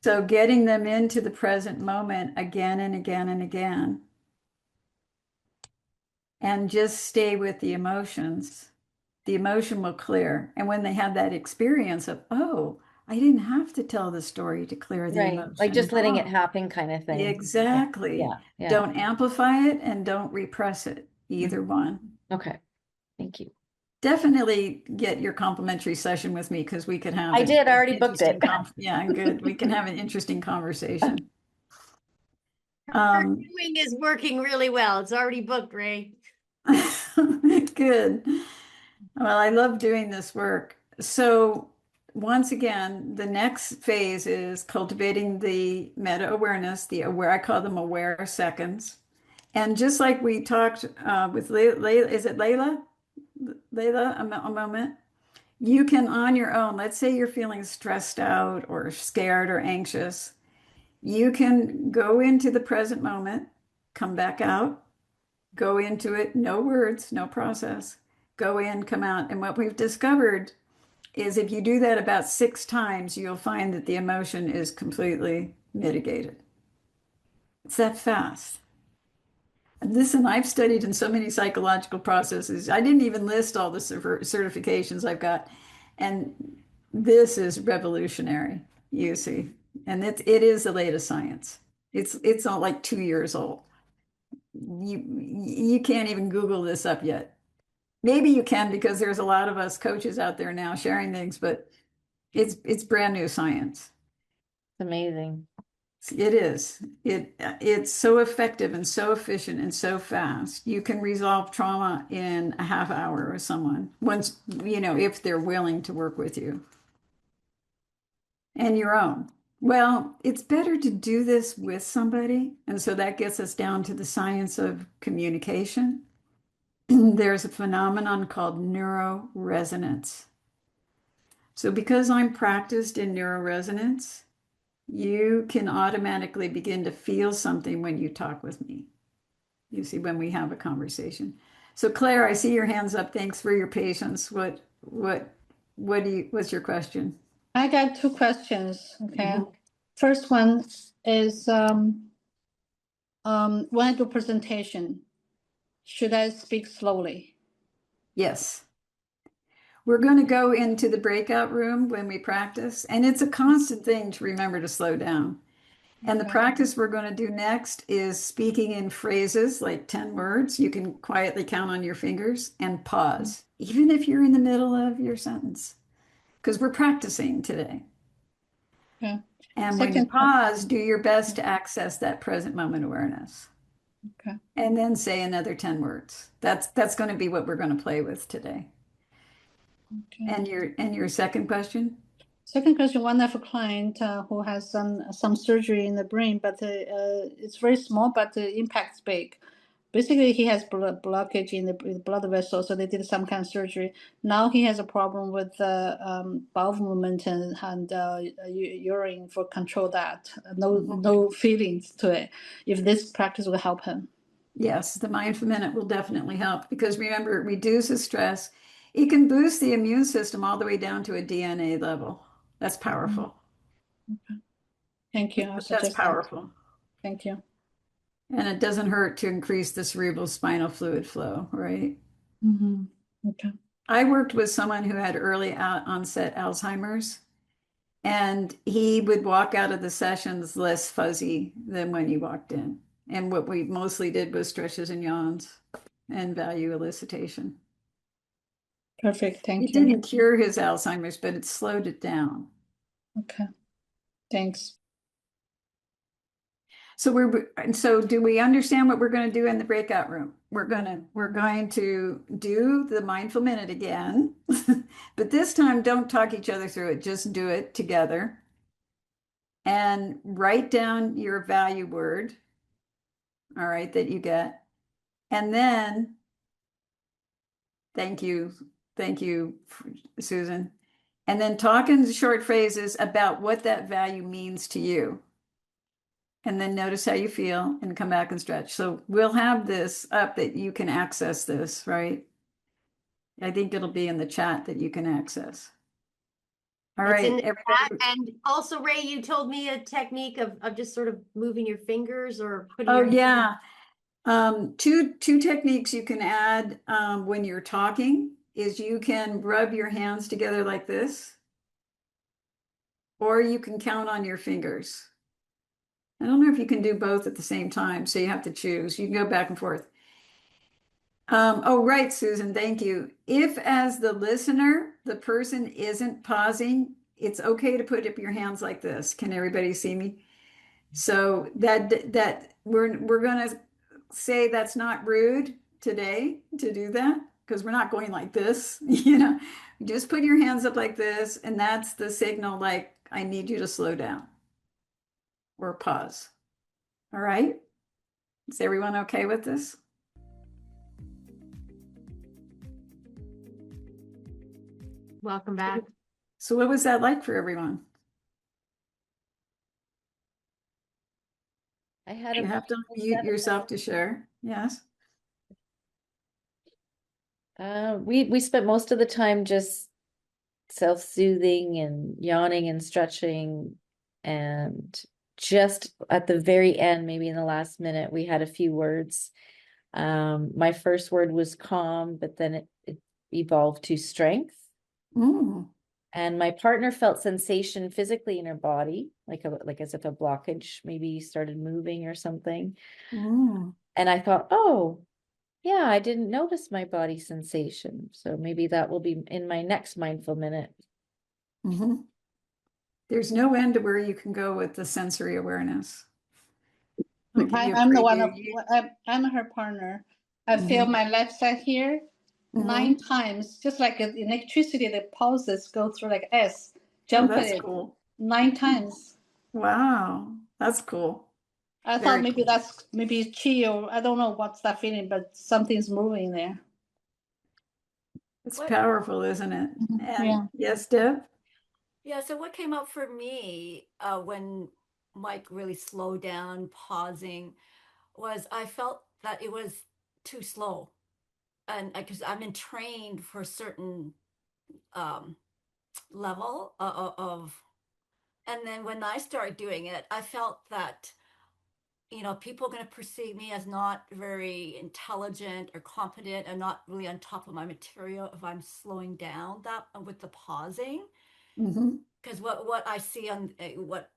Speaker 2: So getting them into the present moment again and again and again, and just stay with the emotions, the emotion will clear. And when they have that experience of, oh, I didn't have to tell the story to clear the
Speaker 4: Right. Like
Speaker 2: emotion.
Speaker 4: just letting it
Speaker 2: Oh,
Speaker 4: happen kind of thing.
Speaker 2: exactly.
Speaker 4: Yeah.
Speaker 2: Don't amplify it and don't repress it, either one.
Speaker 4: Okay. Thank you.
Speaker 2: Definitely get your complimentary session with me, because we could have
Speaker 4: I did, I
Speaker 2: an
Speaker 4: already booked it.
Speaker 2: yeah, good. We can have an interesting conversation.
Speaker 1: What you're doing is working really well. It's already booked, Ray.
Speaker 2: Good. Well, I love doing this work. So once again, the next phase is cultivating the meta awareness, the aware, I call them aware seconds. And just like we talked with Layla, is it Layla? Layla, a moment. You can on your own, let's say you're feeling stressed out or scared or anxious, you can go into the present moment, come back out, go into it, no words, no process, go in, come out. And what we've discovered is if you do that about 6 times, you'll find that the emotion is completely mitigated. It's that fast. Listen, I've studied in so many psychological processes. I didn't even list all the certifications I've got. And this is revolutionary, you see. And it is the latest science. It's not like 2 years old. You can't even Google this up yet. Maybe you can, because there's a lot of us coaches out there now sharing things, but it's brand new science.
Speaker 4: It's amazing.
Speaker 2: It is. It's so effective and so efficient and so fast. You can resolve trauma in a half hour with someone, once, if they're willing to work with you. And your own. Well, it's better to do this with somebody. And so that gets us down to the science of communication. There's a phenomenon called neuroresonance. So because I'm practiced in neuroresonance, you can automatically begin to feel something when you talk with me. You see, when we have a conversation. So Claire, I see your hands up. Thanks for your patience. What's your question?
Speaker 3: I got 2 questions. Okay.
Speaker 2: Mhm.
Speaker 3: First one is when I do presentation, should I speak slowly?
Speaker 2: Yes. We're going to go into the breakout room when we practice, and it's a constant thing to remember to slow down. And the
Speaker 3: Okay.
Speaker 2: practice we're going to do next is speaking in phrases like 10 words. You can quietly count on your fingers and pause, even if you're in the middle of your sentence, because we're practicing today.
Speaker 3: Okay.
Speaker 2: And when you
Speaker 3: Second,
Speaker 2: pause, do your best to access that present moment awareness.
Speaker 3: okay.
Speaker 2: And then say another 10 words. That's going to be what we're going to play with today.
Speaker 3: Okay.
Speaker 2: And your second question?
Speaker 3: Second question, one of a client who has some surgery in the brain, but it's very small, but the impact's big. basically he has blockage in the blood vessel, so they did some kind of surgery. Now he has a problem with the bowel movement and urine for control that. No feelings to it. If this practice will help him.
Speaker 2: Yes, the mindful minute will definitely help because remember, it reduces stress. It can boost the immune system all the way down to a DNA level. That's powerful.
Speaker 3: Thank you. I'll
Speaker 2: That's
Speaker 3: suggest that.
Speaker 2: powerful.
Speaker 3: Thank you.
Speaker 2: And it doesn't hurt to increase the cerebral spinal fluid flow, right?
Speaker 3: Okay.
Speaker 2: I worked with someone who had early onset Alzheimer's, and he would walk out of the sessions less fuzzy than when he walked in. And what we mostly did was stretches and yawns and value elicitation.
Speaker 3: Perfect. Thank
Speaker 2: It
Speaker 3: you.
Speaker 2: didn't cure his Alzheimer's, but it slowed it down.
Speaker 3: Okay. Thanks.
Speaker 2: So do we understand what we're going to do in the breakout room? We're going to do the mindful minute again, but this time don't talk each other through it. Just do it together and write down your value word. All right, that you get. And then thank you, Susan. And then talk in short phrases about what that value means to you. And then notice how you feel and come back and stretch. So we'll have this up that you can access this, right? I think it'll be in the chat that you can access. All
Speaker 1: It's
Speaker 2: right,
Speaker 1: in the
Speaker 2: everybody.
Speaker 1: chat. And also, Ray, you told me a technique of just sort of moving your fingers or putting
Speaker 2: Oh
Speaker 1: your
Speaker 2: yeah. Two techniques you can add when you're talking is you can rub your hands together like this, or you can count on your fingers. I don't know if you can do both at the same time, so you have to choose. You can go back and forth. Oh, right, Susan, thank you. If as the listener, the person isn't pausing, it's okay to put up your hands like this. Can everybody see me? So that we're gonna say that's not rude today to do that because we're not going like this, just put your hands up like this, and that's the signal like I need you to slow down or pause. All right, is everyone okay with this?
Speaker 1: welcome back.
Speaker 2: So what was that like for everyone?
Speaker 4: I had
Speaker 2: You
Speaker 4: a
Speaker 2: have to mute yourself to share. Yes.
Speaker 4: we spent most of the time just self-soothing and yawning and stretching, and just at the very end, maybe in the last minute, we had a few words. My first word was calm, but then it evolved to strength.
Speaker 2: Mm.
Speaker 4: And my partner felt sensation physically in her body, like as if a blockage maybe started moving or something.
Speaker 2: Mm.
Speaker 4: And I thought, oh, yeah, I didn't notice my body sensation. So maybe that will be in my next mindful minute.
Speaker 2: Mm-hmm. There's no end to where you can go with the sensory awareness.
Speaker 3: I'm the one I'm her partner. I feel my left side here 9 times, just like electricity, the pulses go through like S, jump
Speaker 2: that's
Speaker 3: it
Speaker 2: cool.
Speaker 3: 9 times.
Speaker 2: Wow, that's cool.
Speaker 3: I
Speaker 2: Very
Speaker 3: thought maybe
Speaker 2: cool.
Speaker 3: that's maybe chi, or I don't know what's that feeling, but something's moving there.
Speaker 2: It's powerful, isn't it? And
Speaker 3: Yeah.
Speaker 2: yes, Deb?
Speaker 5: Yeah, so what came up for me when Mike really slowed down, pausing, was I felt that it was too slow. And because I've been trained for a certain level of, and then when I started doing it, I felt that, people are going to perceive me as not very intelligent or competent and not really on top of my material if I'm slowing down that with the pausing.
Speaker 2: Mm-hmm.
Speaker 5: Because what I see on what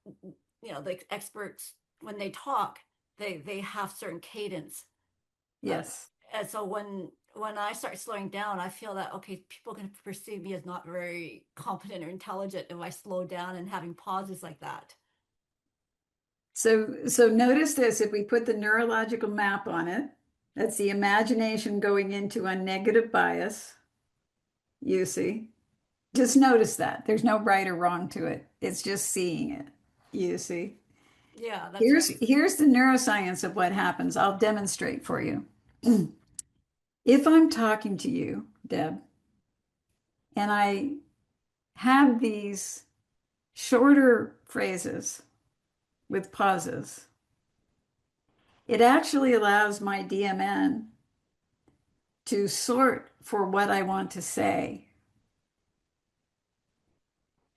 Speaker 5: the experts, when they talk, they have certain cadence.
Speaker 2: Yes.
Speaker 5: And so when I start slowing down, I feel that okay, people can perceive me as not very competent or intelligent if I slow down and having pauses like that.
Speaker 2: So notice this, if we put the neurological map on it, that's the imagination going into a negative bias. You see, just notice that there's no right or wrong to it. It's just seeing it. You see.
Speaker 5: Yeah, that's right.
Speaker 2: Here's the neuroscience of what happens. I'll demonstrate for you. If I'm talking to you, Deb, and I have these shorter phrases with pauses, it actually allows my DMN to sort for what I want to say.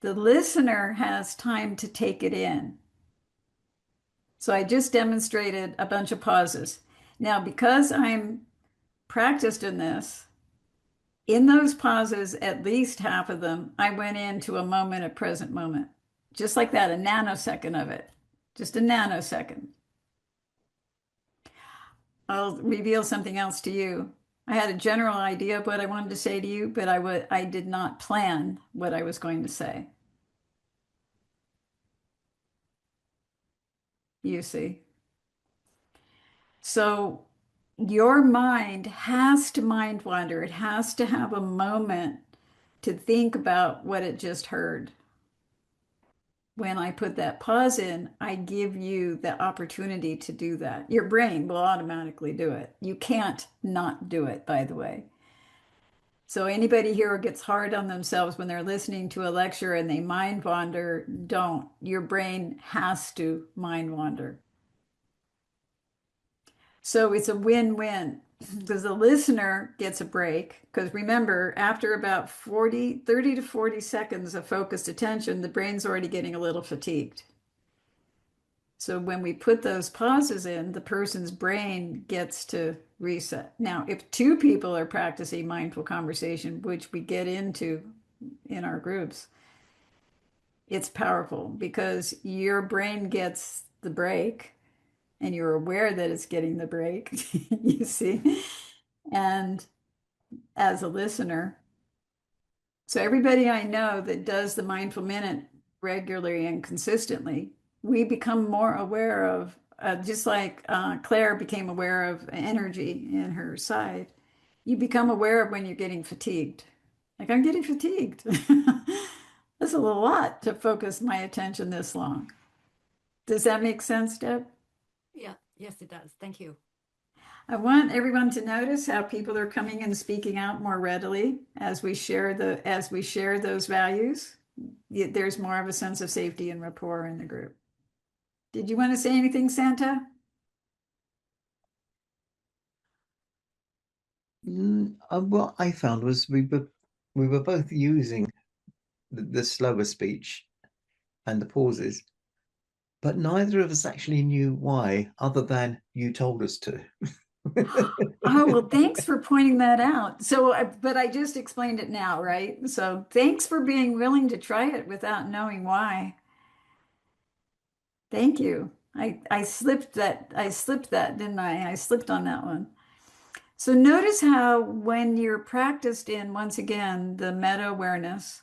Speaker 2: The listener has time to take it in. So I just demonstrated a bunch of pauses. Now, because I'm practiced in those pauses, at least half of them, I went into a moment, a present moment, just like that, a nanosecond of it, just a nanosecond. I'll reveal something else to you. I had a general idea of what I wanted to say to you, but I did not plan what I was going to say. You see. So your mind has to mind wander. It has to have a moment to think about what it just heard. When I put that pause in, I give you the opportunity to do that. Your brain will automatically do it. You can't not do it, by the way. So anybody here who gets hard on themselves when they're listening to a lecture and they mind wander, don't. Your brain has to mind wander. So it's a win-win because the listener gets a break. Because remember, after about 30 to 40 seconds of focused attention, the brain's already getting a little fatigued. So when we put those pauses in, the person's brain gets to reset. Now, if two people are practicing mindful conversation, which we get into in our groups, it's powerful because your brain gets the break and you're aware that it's getting the break, you see. And as a listener, so everybody I know that does the mindful minute regularly and consistently, we become more aware of, just like Claire became aware of energy in her side, you become aware of when you're getting fatigued. Like, I'm getting fatigued. That's a lot to focus my attention this long. Does that make sense, Deb?
Speaker 5: Yeah, yes, it does. Thank you.
Speaker 2: I want everyone to notice how people are coming and speaking out more readily as we share those values. There's more of a sense of safety and rapport in the group. Did you want to say anything, Santa?
Speaker 7: What I found was we were both using the slower speech and the pauses, but neither of us actually knew why, other than you told us to.
Speaker 2: Oh, well, thanks for pointing that out. So, but I just explained it now, right? So thanks for being willing to try it without knowing why. Thank you. I slipped that, didn't I? I slipped on that one. So notice how when you're practiced in, once again, the meta awareness,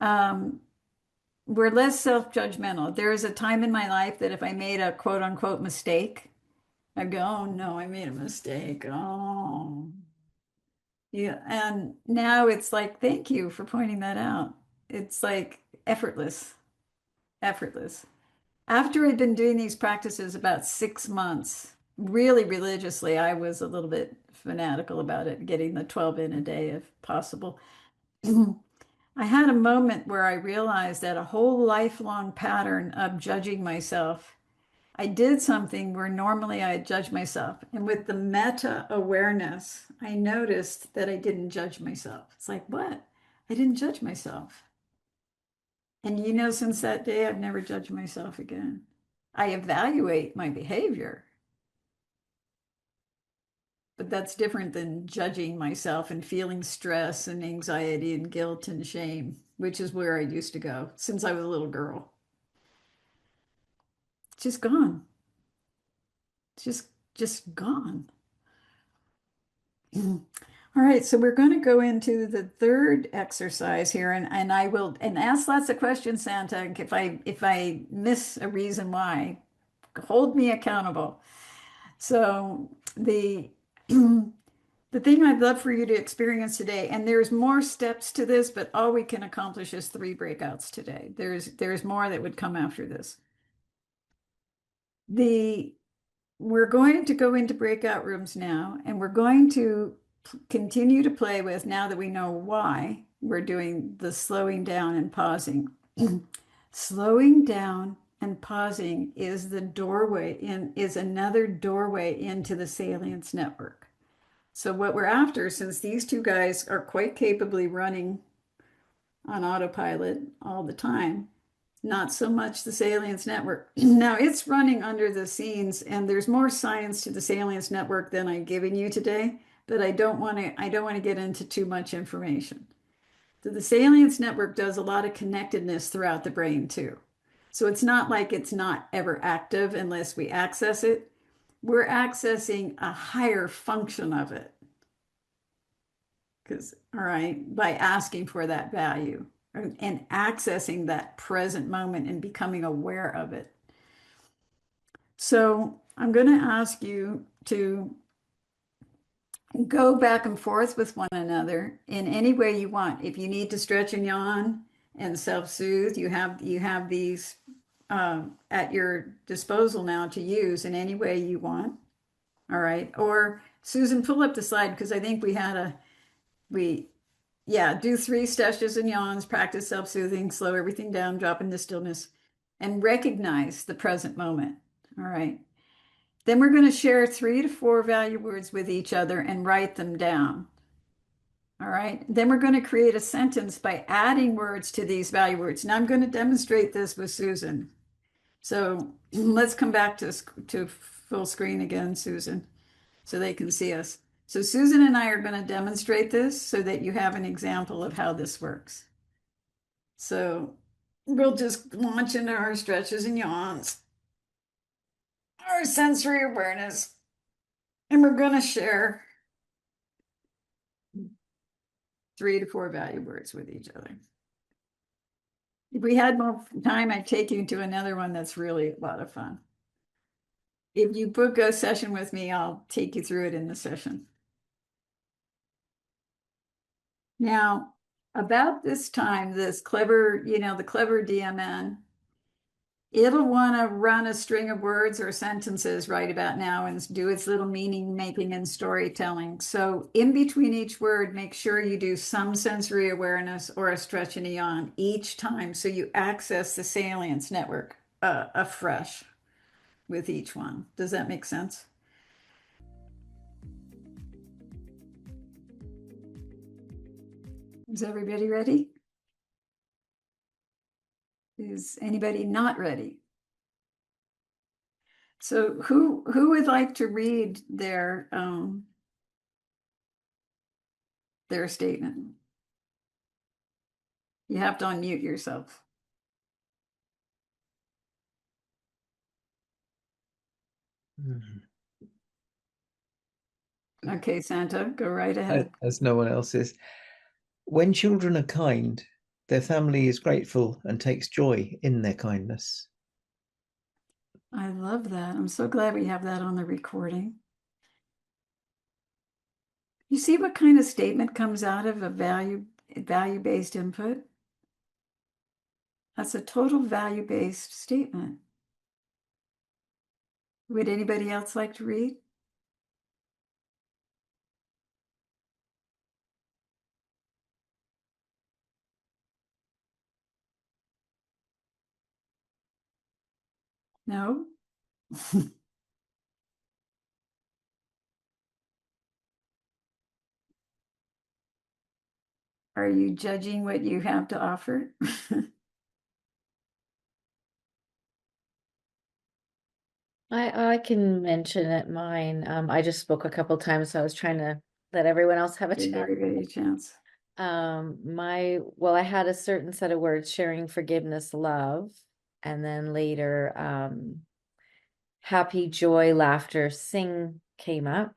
Speaker 2: we're less self-judgmental. There is a time in my life that if I made a quote unquote mistake, I'd go, oh no, I made a mistake. Oh. Yeah. And now it's like, thank you for pointing that out. It's like effortless, effortless. After I'd been doing these practices about 6 months, really religiously, I was a little bit fanatical about it, getting the 12 in a day if possible. I had a moment where I realized that a whole lifelong pattern of judging myself. I did something where normally I judge myself. And with the meta awareness, I noticed that I didn't judge myself. It's like, what? I didn't judge myself. And since that day, I've never judged myself again. I evaluate my behavior, but that's different than judging myself and feeling stress and anxiety and guilt and shame, which is where I used to go since I was a little girl. It's just gone. It's just gone. All right, so we're going to go into the third exercise here, and I will ask lots of questions, Santa. If I miss a reason why, hold me accountable. So the the thing I'd love for you to experience today, and there's more steps to this, but all we can accomplish is 3 breakouts today. There's more that would come after this. The we're going to go into breakout rooms now, and we're going to continue to play with, now that we know why, we're doing the slowing down and pausing. Slowing down and pausing is the doorway is another doorway into the salience network. So what we're after, since these two guys are quite capably running on autopilot all the time, not so much the salience network. Now it's running under the scenes, and there's more science to the salience network than I've given you today, but I don't want to get into too much information. So the salience network does a lot of connectedness throughout the brain too. So it's not like it's not ever active unless we access it. We're accessing a higher function of it. Because, all right, by asking for that value and accessing that present moment and becoming aware of it. So I'm going to ask you to go back and forth with one another in any way you want. If you need to stretch and yawn and self-soothe, you have these at your disposal now to use in any way you want. All right. Or Susan, pull up the slide, because I think do 3 stretches and yawns, practice self-soothing, slow everything down, drop into stillness, and recognize the present moment. All right. Then we're going to share 3 to 4 value words with each other and write them down. All right. Then we're going to create a sentence by adding words to these value words. Now I'm going to demonstrate this with Susan. So let's come back to full screen again, Susan, so they can see us. So Susan and I are going to demonstrate this so that you have an example of how this works. So we'll just launch into our stretches and yawns, our sensory awareness, and we're going to share 3 to 4 value words with each other. If we had more time, I'd take you to another one that's really a lot of fun. If you book a session with me, I'll take you through it in the session. Now, about this time, this clever, the clever DMN, it'll want to run a string of words or sentences right about now and do its little meaning making and storytelling. So in between each word, make sure you do some sensory awareness or a stretch and a yawn each time, so you access the salience network afresh with each one. Does that make sense? Is everybody ready? Is anybody not ready? So who would like to read their statement? You have to unmute yourself. Okay, Santa, go right ahead.
Speaker 7: As no one else is. When children are kind, their family is grateful and takes joy in their kindness.
Speaker 2: I love that. I'm so glad we have that on the recording. You see what kind of statement comes out of a value-based input? That's a total value-based statement. Would anybody else like to read? No? Are you judging what you have to offer?
Speaker 4: I can mention it mine. I just spoke a couple times, so I was trying to let everyone else have a
Speaker 2: Give
Speaker 4: chance.
Speaker 2: everybody a chance.
Speaker 4: I had a certain set of words: sharing, forgiveness, love, and then later, happy, joy, laughter, sing came up.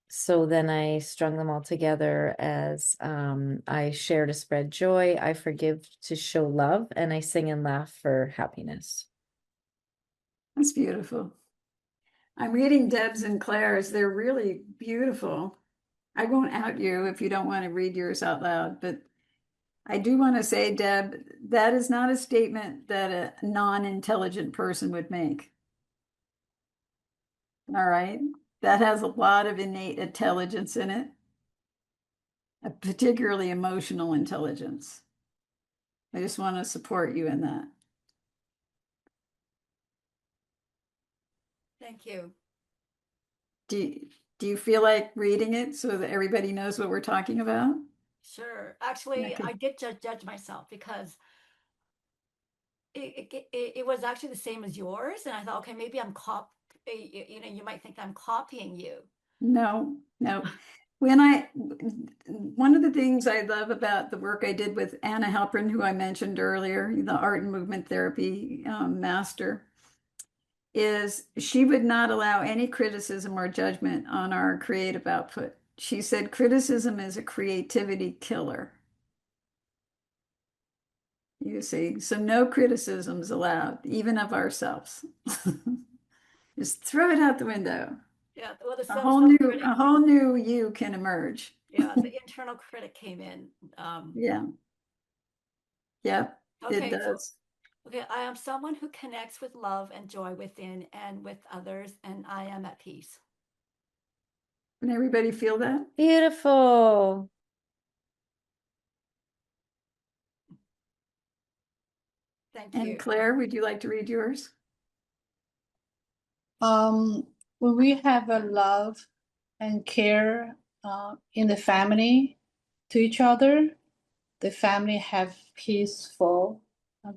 Speaker 4: So then I strung them all together as I share to spread joy, I forgive to show love, and I sing and laugh for happiness.
Speaker 2: That's beautiful. I'm reading Deb's and Claire's. They're really beautiful. I won't out you if you don't want to read yours out loud, but I do want to say, Deb, that is not a statement that a non-intelligent person would make. All right. That has a lot of innate intelligence in it, particularly emotional intelligence. I just want to support you in that.
Speaker 5: Thank you.
Speaker 2: Do you feel like reading it so that everybody knows what we're talking about?
Speaker 5: Sure. Actually,
Speaker 2: Okay.
Speaker 5: I did judge myself because it was actually the same as yours. And I thought, okay, maybe you might think I'm copying you.
Speaker 2: No, no. One of the things I love about the work I did with Anna Halpern, who I mentioned earlier, the art and movement therapy master, is she would not allow any criticism or judgment on our creative output. She said criticism is a creativity killer. You see, so no criticisms allowed, even of ourselves. Just throw it out the window.
Speaker 5: Yeah. Well, the
Speaker 2: A
Speaker 5: self-critic,
Speaker 2: whole new you can emerge.
Speaker 5: yeah, the internal critic came in.
Speaker 2: Yeah. Yep, it
Speaker 5: Okay. So,
Speaker 2: does.
Speaker 5: okay, I am someone who connects with love and joy within and with others, and I am at peace.
Speaker 2: Can everybody feel that?
Speaker 4: Beautiful.
Speaker 5: Thank
Speaker 2: And
Speaker 5: you.
Speaker 2: Claire, would you like to read yours?
Speaker 3: When we have a love and care in the family to each other, the family have peaceful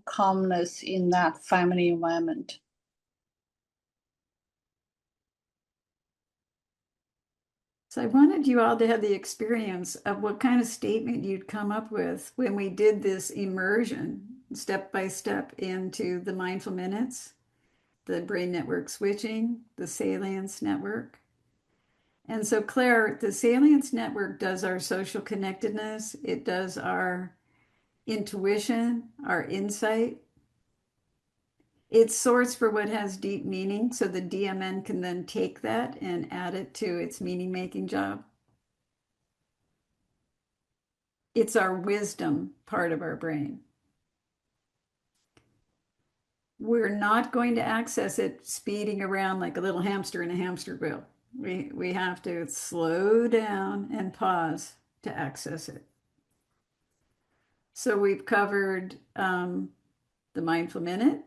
Speaker 3: calmness in that family environment.
Speaker 2: So I wanted you all to have the experience of what kind of statement you'd come up with when we did this immersion step by step into the mindful minutes, the brain network switching, the salience network. And so, Claire, the salience network does our social connectedness, it does our intuition, our insight. It sorts for what has deep meaning, so the DMN can then take that and add it to its meaning making job. It's our wisdom part of our brain. We're not going to access it speeding around like a little hamster in a hamster wheel. We have to slow down and pause to access it. So we've covered the mindful minute,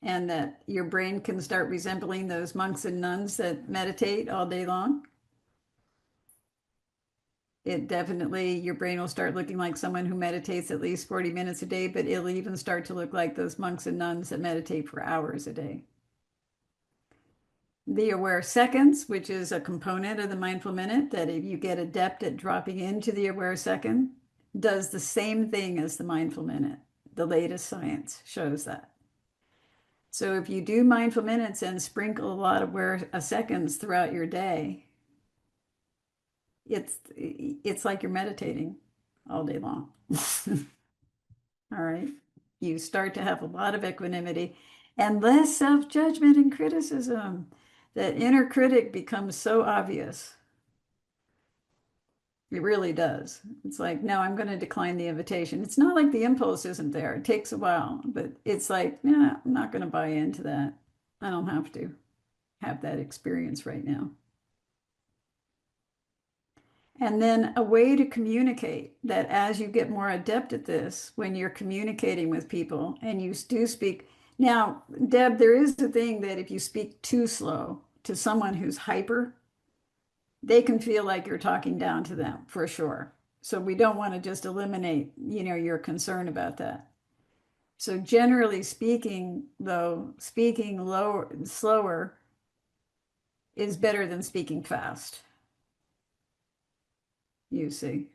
Speaker 2: and that your brain can start resembling those monks and nuns that meditate all day long. It definitely, your brain will start looking like someone who meditates at least 40 minutes a day, but it'll even start to look like those monks and nuns that meditate for hours a day. The aware seconds, which is a component of the mindful minute, that if you get adept at dropping into the aware second, does the same thing as the mindful minute. The latest science shows that. So if you do mindful minutes and sprinkle a lot of aware seconds throughout your day, it's like you're meditating all day long. All right. You start to have a lot of equanimity and less self-judgment and criticism. That inner critic becomes so obvious. It really does. It's like, no, I'm going to decline the invitation. It's not like the impulse isn't there. It takes a while, but it's like, nah, I'm not going to buy into that. I don't have to have that experience right now. And then a way to communicate that as you get more adept at this, when you're communicating with people and you do speak. Now, Deb, there is the thing that if you speak too slow to someone who's hyper, they can feel like you're talking down to them for sure. So we don't want to just eliminate, your concern about that. So generally speaking, though, speaking slower is better than speaking fast. You see.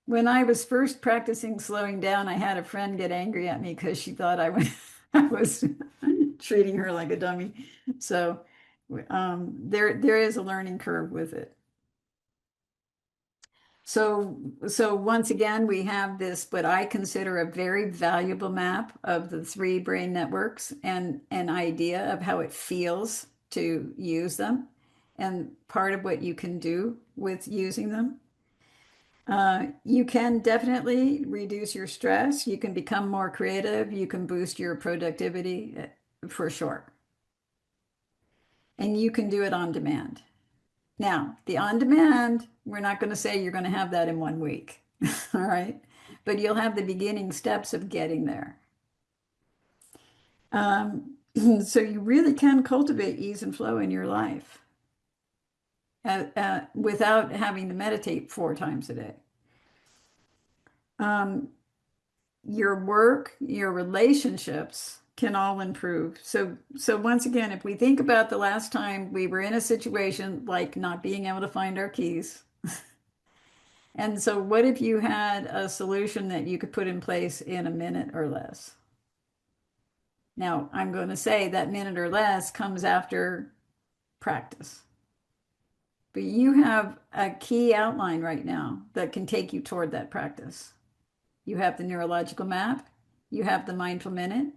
Speaker 2: When I was first practicing slowing down, I had a friend get angry at me because she thought I was treating her like a dummy. So there is a learning curve with it. So once again, we have this, what I consider a very valuable map of the three brain networks and an idea of how it feels to use them and part of what you can do with using them. You can definitely reduce your stress. You can become more creative. You can boost your productivity for sure. and you can do it on demand. Now, the on demand, we're not going to say you're going to have that in 1 week. All right. But you'll have the beginning steps of getting there. So you really can cultivate ease and flow in your life without having to meditate 4 times a day. Your work, your relationships can all improve. So once again, if we think about the last time we were in a situation like not being able to find our keys, and so what if you had a solution that you could put in place in a minute or less? Now, I'm going to say that minute or less comes after practice. But you have a key outline right now that can take you toward that practice. You have the neurological map, you have the mindful minute,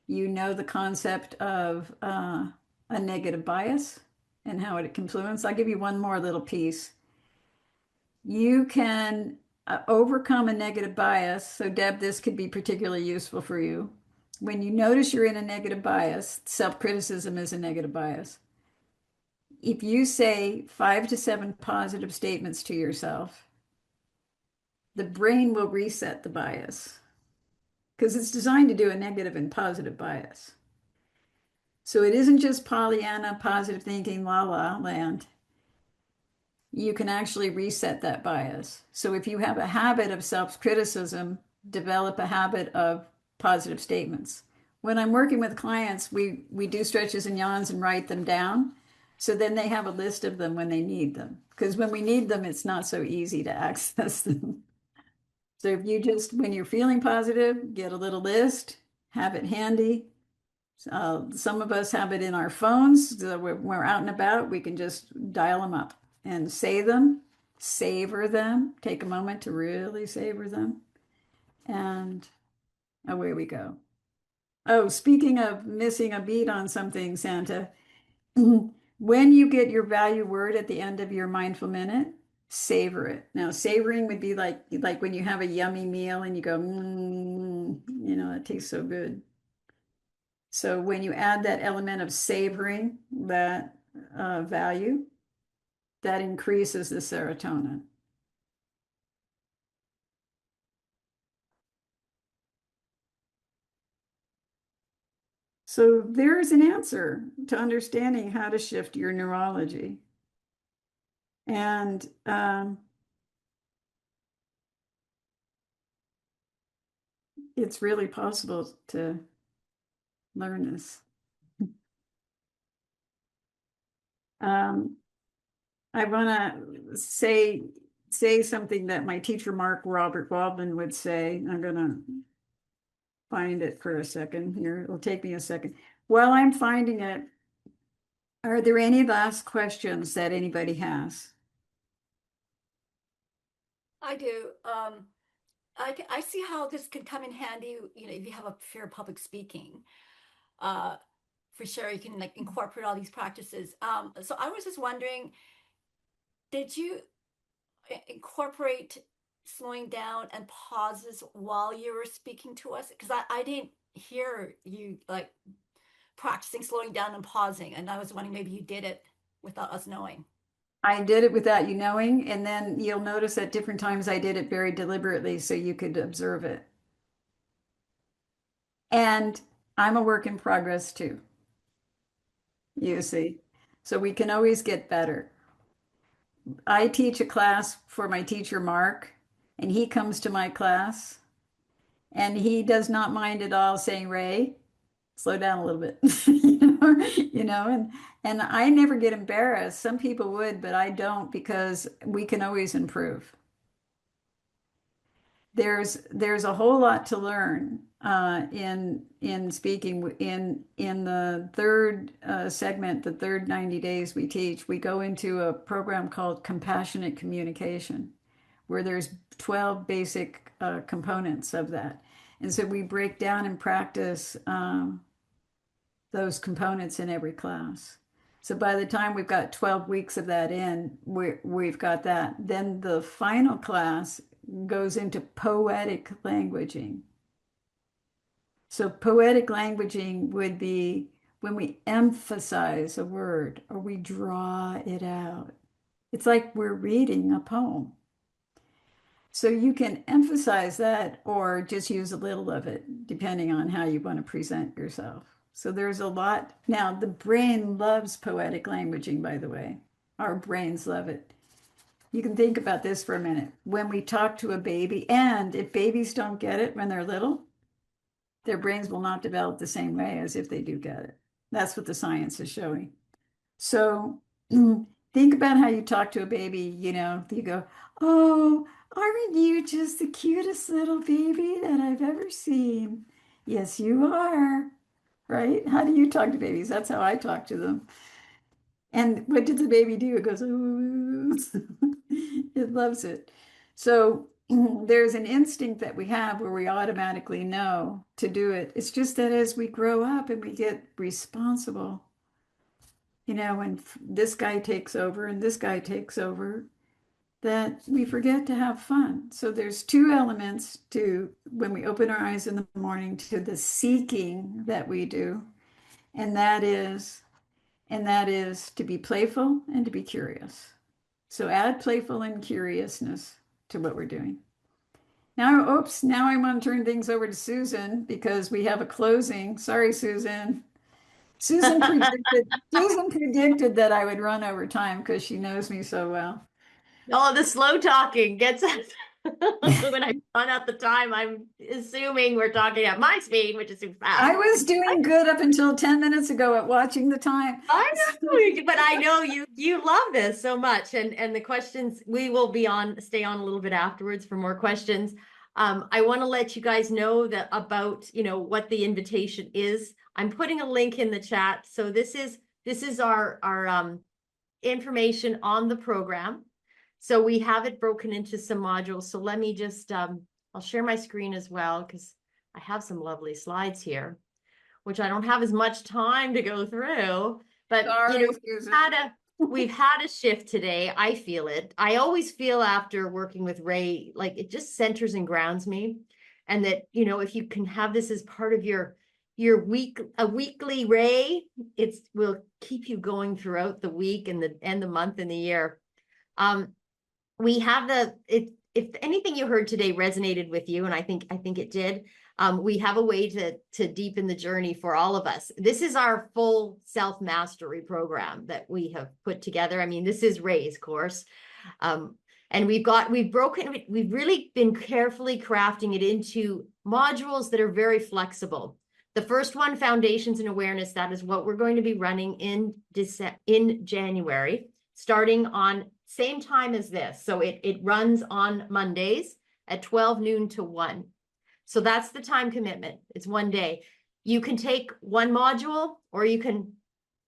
Speaker 2: you know the concept of a negative bias and how it can influence. I'll give you one more little piece. You can overcome a negative bias. So, Deb, this could be particularly useful for you. When you notice you're in a negative bias, self-criticism is a negative bias. If you say 5 to 7 positive statements to yourself, the brain will reset the bias because it's designed to do a negative and positive bias. So it isn't just Pollyanna, positive thinking, la la land. You can actually reset that bias. So if you have a habit of self-criticism, develop a habit of positive statements. When I'm working with clients, we do stretches and yawns and write them down. So then they have a list of them when they need them. Because when we need them, it's not so easy to access them. So if you just, when you're feeling positive, get a little list, have it handy. Some of us have it in our phones. So when we're out and about, we can just dial them up and say them, savor them, take a moment to really savor them. And away we go. Oh, speaking of missing a beat on something, Santa, when you get your value word at the end of your mindful minute, savor it. Now, savoring would be like when you have a yummy meal and you go, that tastes so good. So when you add that element of savoring that value, that increases the serotonin. So there's an answer to understanding how to shift your neurology. And it's really possible to learn this. I want to say something that my teacher, Mark Robert Waldman, would say. I'm going to find it for a second here. It'll take me a second. While I'm finding it, are there any last questions that anybody has?
Speaker 5: I do. I see how this could come in handy, if you have a fear of public speaking. For sure, you can incorporate all these practices. So I was just wondering, did you incorporate slowing down and pauses while you were speaking to us? Because I didn't hear you practicing slowing down and pausing, and I was wondering maybe you did it without us knowing.
Speaker 2: I did it without you knowing, and then you'll notice at different times I did it very deliberately so you could observe it. And I'm a work in progress too, you see. So we can always get better. I teach a class for my teacher, Mark, and he comes to my class and he does not mind at all saying, Ray, slow down a little bit, and I never get embarrassed. Some people would, but I don't, because we can always improve. There's a whole lot to learn in speaking. In the third segment, the third 90 days we teach, we go into a program called compassionate communication, where there's 12 basic components of that. And so we break down and practice those components in every class. So by the time we've got 12 weeks of that in, we've got that. Then the final class goes into poetic languaging. So poetic languaging would be when we emphasize a word or we draw it out. It's like we're reading a poem. So you can emphasize that or just use a little of it, depending on how you want to present yourself. So there's a lot. Now, the brain loves poetic languaging, by the way. Our brains love it. You can think about this for a minute. When we talk to a baby, and if babies don't get it when they're little, their brains will not develop the same way as if they do get it. That's what the science is showing. So think about how you talk to a baby, you know, you go, oh, aren't you just the cutest little baby that I've ever seen? Yes, you are, right? How do you talk to babies? That's how I talk to them. And what did the baby do? It goes, ooh. It loves it. So there's an instinct that we have where we automatically know to do it. It's just that as we grow up and we get responsible, you know, when this guy takes over and this guy takes over, that we forget to have fun. So there's two elements to when we open our eyes in the morning to the seeking that we do, and that is to be playful and to be curious. So add playful and curiousness to what we're doing. Now, oops, now I want to turn things over to Susan because we have a closing. Sorry, Susan. Susan predicted that I would run over time because she knows me so well.
Speaker 1: Oh, the slow talking gets us. When I run out the time, I'm assuming we're talking at my speed, which is super fast.
Speaker 2: I was doing good up until 10 minutes ago at watching the time.
Speaker 1: I know, but I know you love this so much, and the questions we will stay on a little bit afterwards for more questions. I want to let you guys know that about what the invitation is. I'm putting a link in the chat. So this is our information on the program. So we have it broken into some modules. So let me just I'll share my screen as well because I have some lovely slides here, which I don't have as much time to go through. But
Speaker 2: Sorry,
Speaker 1: we've had a shift today. I feel it. I always feel after working with Ray, like it just centers and grounds me. And that, if you can have this as part of your weekly Ray, will keep you going throughout the week and the month and the year. We have if anything you heard today resonated with you, and I think it did, we have a way to deepen the journey for all of us. This is our full self-mastery program that we have put together. I mean, this is Ray's course. And we've really been carefully crafting it into modules that are very flexible. The first one, Foundations and Awareness, that is what we're going to be running in January, starting on same time as this. So it runs on Mondays at 12 noon to 1. So that's the time commitment. It's one day. You can take one module or you can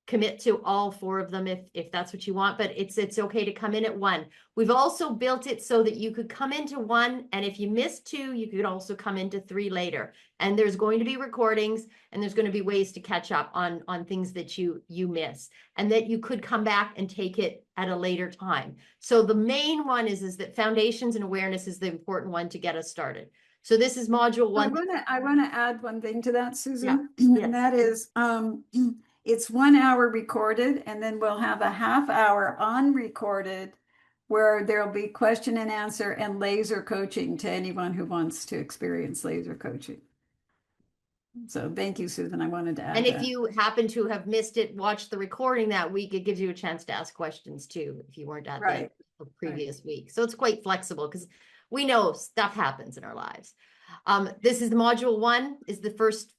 Speaker 1: commit to all 4 of them if that's what you want, but it's okay to come in at 1. We've also built it so that you could come into 1, and if you missed 2, you could also come into 3 later. And there's going to be recordings, and there's going to be ways to catch up on things that you miss, and that you could come back and take it at a later time. So the main one is that Foundations and Awareness is the important one to get us started. So this is module 1.
Speaker 2: I want to add one thing to that, Susan.
Speaker 1: Yeah.
Speaker 2: And that is, it's 1 hour recorded, and then we'll have a half hour unrecorded where there'll be question and answer and laser coaching to anyone who wants to experience laser coaching. So thank you, Susan. I wanted to add
Speaker 1: And
Speaker 2: that.
Speaker 1: if you happen to have missed it, watch the recording that week, it gives you a chance to ask questions too, if you weren't at the previous week. So it's quite flexible because we know stuff happens in our lives. This is the module 1, is the first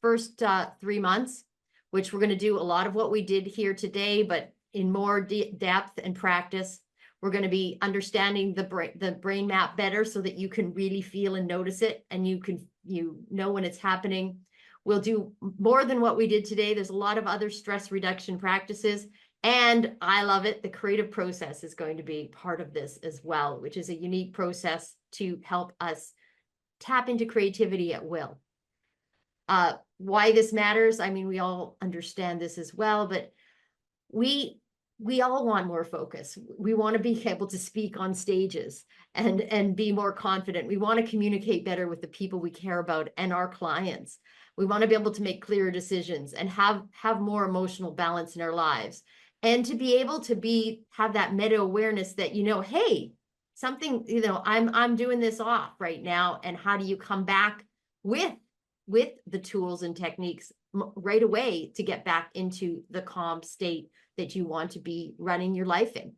Speaker 1: 3 months, which we're going to do a lot of what we did here today, but in more depth and practice. We're going to be understanding the brain map better so that you can really feel and notice it, and you know when it's happening. We'll do more than what we did today. There's a lot of other stress reduction practices, and I love it. The creative process is going to be part of this as well, which is a unique process to help us tap into creativity at will. Why this matters, I mean, we all understand this as well, but we we all want more focus. We want to be able to speak on stages and be more confident. We want to communicate better with the people we care about and our clients. We want to be able to make clearer decisions and have more emotional balance in our lives. And to be able to have that meta awareness that, hey, something, I'm doing this off right now. And how do you come back with the tools and techniques right away to get back into the calm state that you want to be running your life in?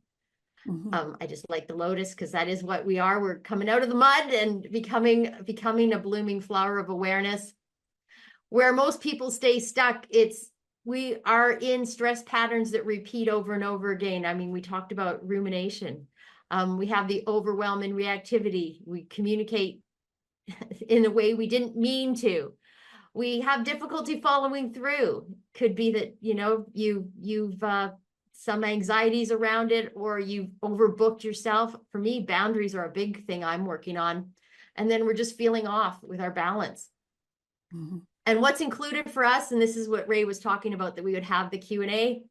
Speaker 1: I just like the lotus because that is what we are. We're coming out of the mud and becoming a blooming flower of awareness. Where most people stay stuck, we are in stress patterns that repeat over and over again. I mean, we talked about rumination. We have the overwhelm and reactivity. We communicate in a way we didn't mean to. We have difficulty following through. Could be that, you've some anxieties around it, or you've overbooked yourself. For me, boundaries are a big thing I'm working on. And then we're just feeling off with our balance. And what's included for us, and this is what Ray was talking about, that we would have the Q&A.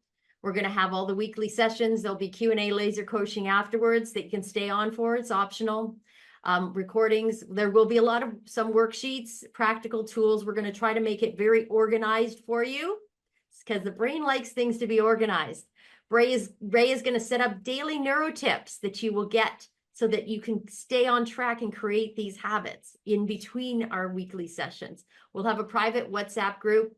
Speaker 1: We're going to have all the weekly sessions. There'll be Q&A laser coaching afterwards that you can stay on for. It's optional. Recordings. There will be some worksheets, practical tools. We're going to try to make it very organized for you because the brain likes things to be organized. Ray is going to set up daily neuro tips that you will get so that you can stay on track and create these habits in between our weekly sessions. We'll have a private WhatsApp group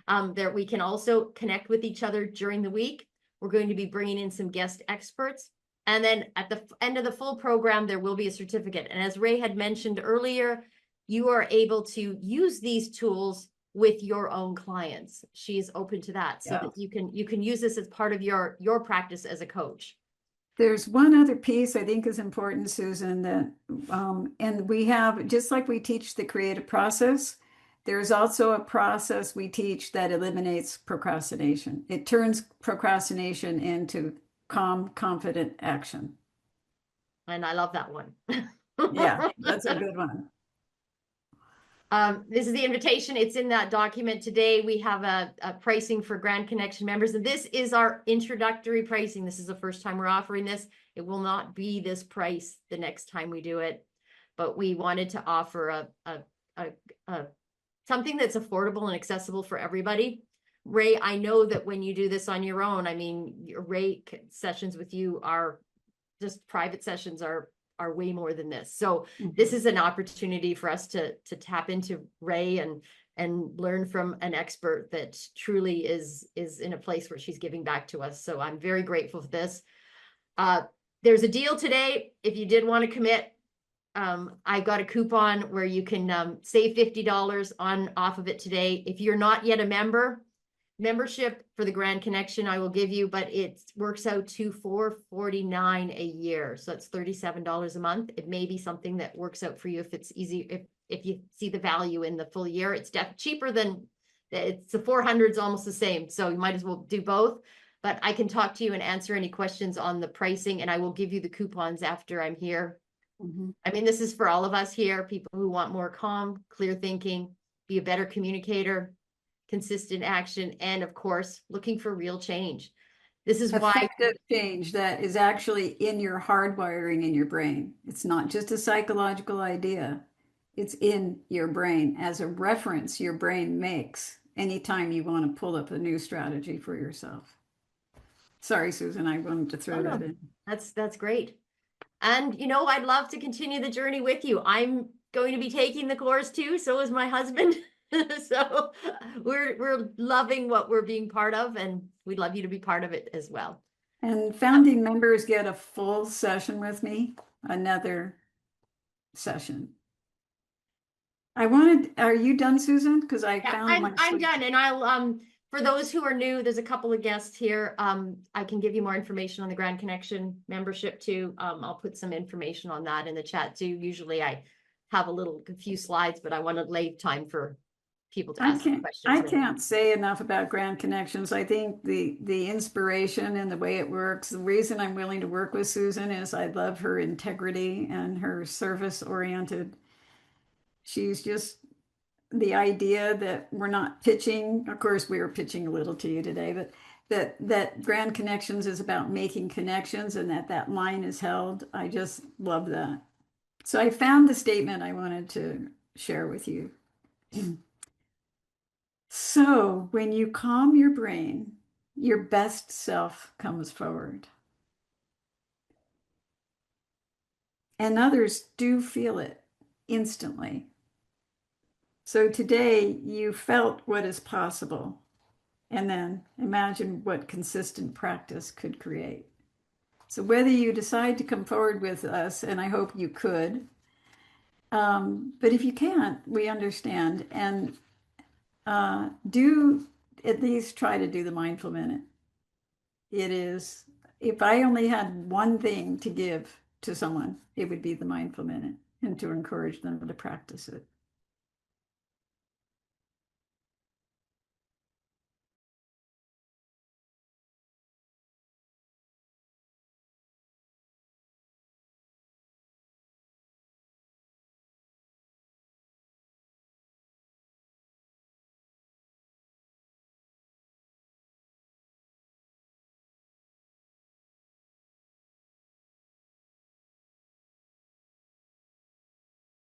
Speaker 1: that we can also connect with each other during the week. We're going to be bringing in some guest experts. And then at the end of the full program, there will be a certificate. And as Ray had mentioned earlier, you are able to use these tools with your own clients. She is open to that so that you can use this as part of your practice as a coach.
Speaker 2: There's one other piece I think is important, Susan, that and we have, just like we teach the creative process, there's also a process we teach that eliminates procrastination. It turns procrastination into calm, confident action.
Speaker 1: And I love that one.
Speaker 2: Yeah, that's a good one.
Speaker 1: This is the invitation. It's in that document today. We have a pricing for Grand Connection members, and this is our introductory pricing. This is the first time we're offering this. It will not be this price the next time we do it, but we wanted to offer something that's affordable and accessible for everybody. Ray, I know that when you do this on your own, I mean, your rate sessions with you are just private sessions are way more than this. So this is an opportunity for us to tap into Ray and learn from an expert that truly is in a place where she's giving back to us. So I'm very grateful for this. There's a deal today. If you did want to commit, I got a coupon where you can save $50 off of it today. If you're not yet a membership for the Grand Connection, I will give you, but it works out to $449 a year. So it's $37 a month. It may be something that works out for you if it's easy, if you see the value in the full year. It's cheaper than it's the 400 is almost the same. So you might as well do both, but I can talk to you and answer any questions on the pricing, and I will give you the coupons after I'm here. I mean, this is for all of us here, people who want more calm, clear thinking, be a better communicator, consistent action, and of course, looking for real change. This is why
Speaker 2: effective change that is actually in your hardwiring in your brain. It's not just a psychological idea. It's in your brain as a reference your brain makes anytime you want to pull up a new strategy for yourself. Sorry, Susan, I wanted to throw that in.
Speaker 1: That's great. And I'd love to continue the journey with you. I'm going to be taking the course too. So is my husband. So we're loving what we're being part of, and we'd love you to be part of it as well.
Speaker 2: And founding members get a full session with me, another session. Are you done, Susan? Because I found
Speaker 1: I'm done, and I'll for those who are new, there's a couple of guests here. I can give you more information on the Grand Connection membership too. I'll put some information on that in the chat too. Usually I have a few slides, but I want to leave time for people to ask questions.
Speaker 2: I can't say enough about Grand Connections. I think the inspiration and the way it works, the reason I'm willing to work with Susan is I love her integrity and her service oriented. She's just the idea that we're not pitching. Of course, we were pitching a little to you today, but that grand connections is about making connections and that line is held. I just love that. So I found the statement I wanted to share with you. So when you calm your brain, your best self comes forward. And others do feel it instantly. So today you felt what is possible. And then imagine what consistent practice could create. So whether you decide to come forward with us, and I hope you could, but if you can't, we understand. And do at least try to do the mindful minute. It is, if I only had one thing to give to someone, it would be the mindful minute and to encourage them to practice it.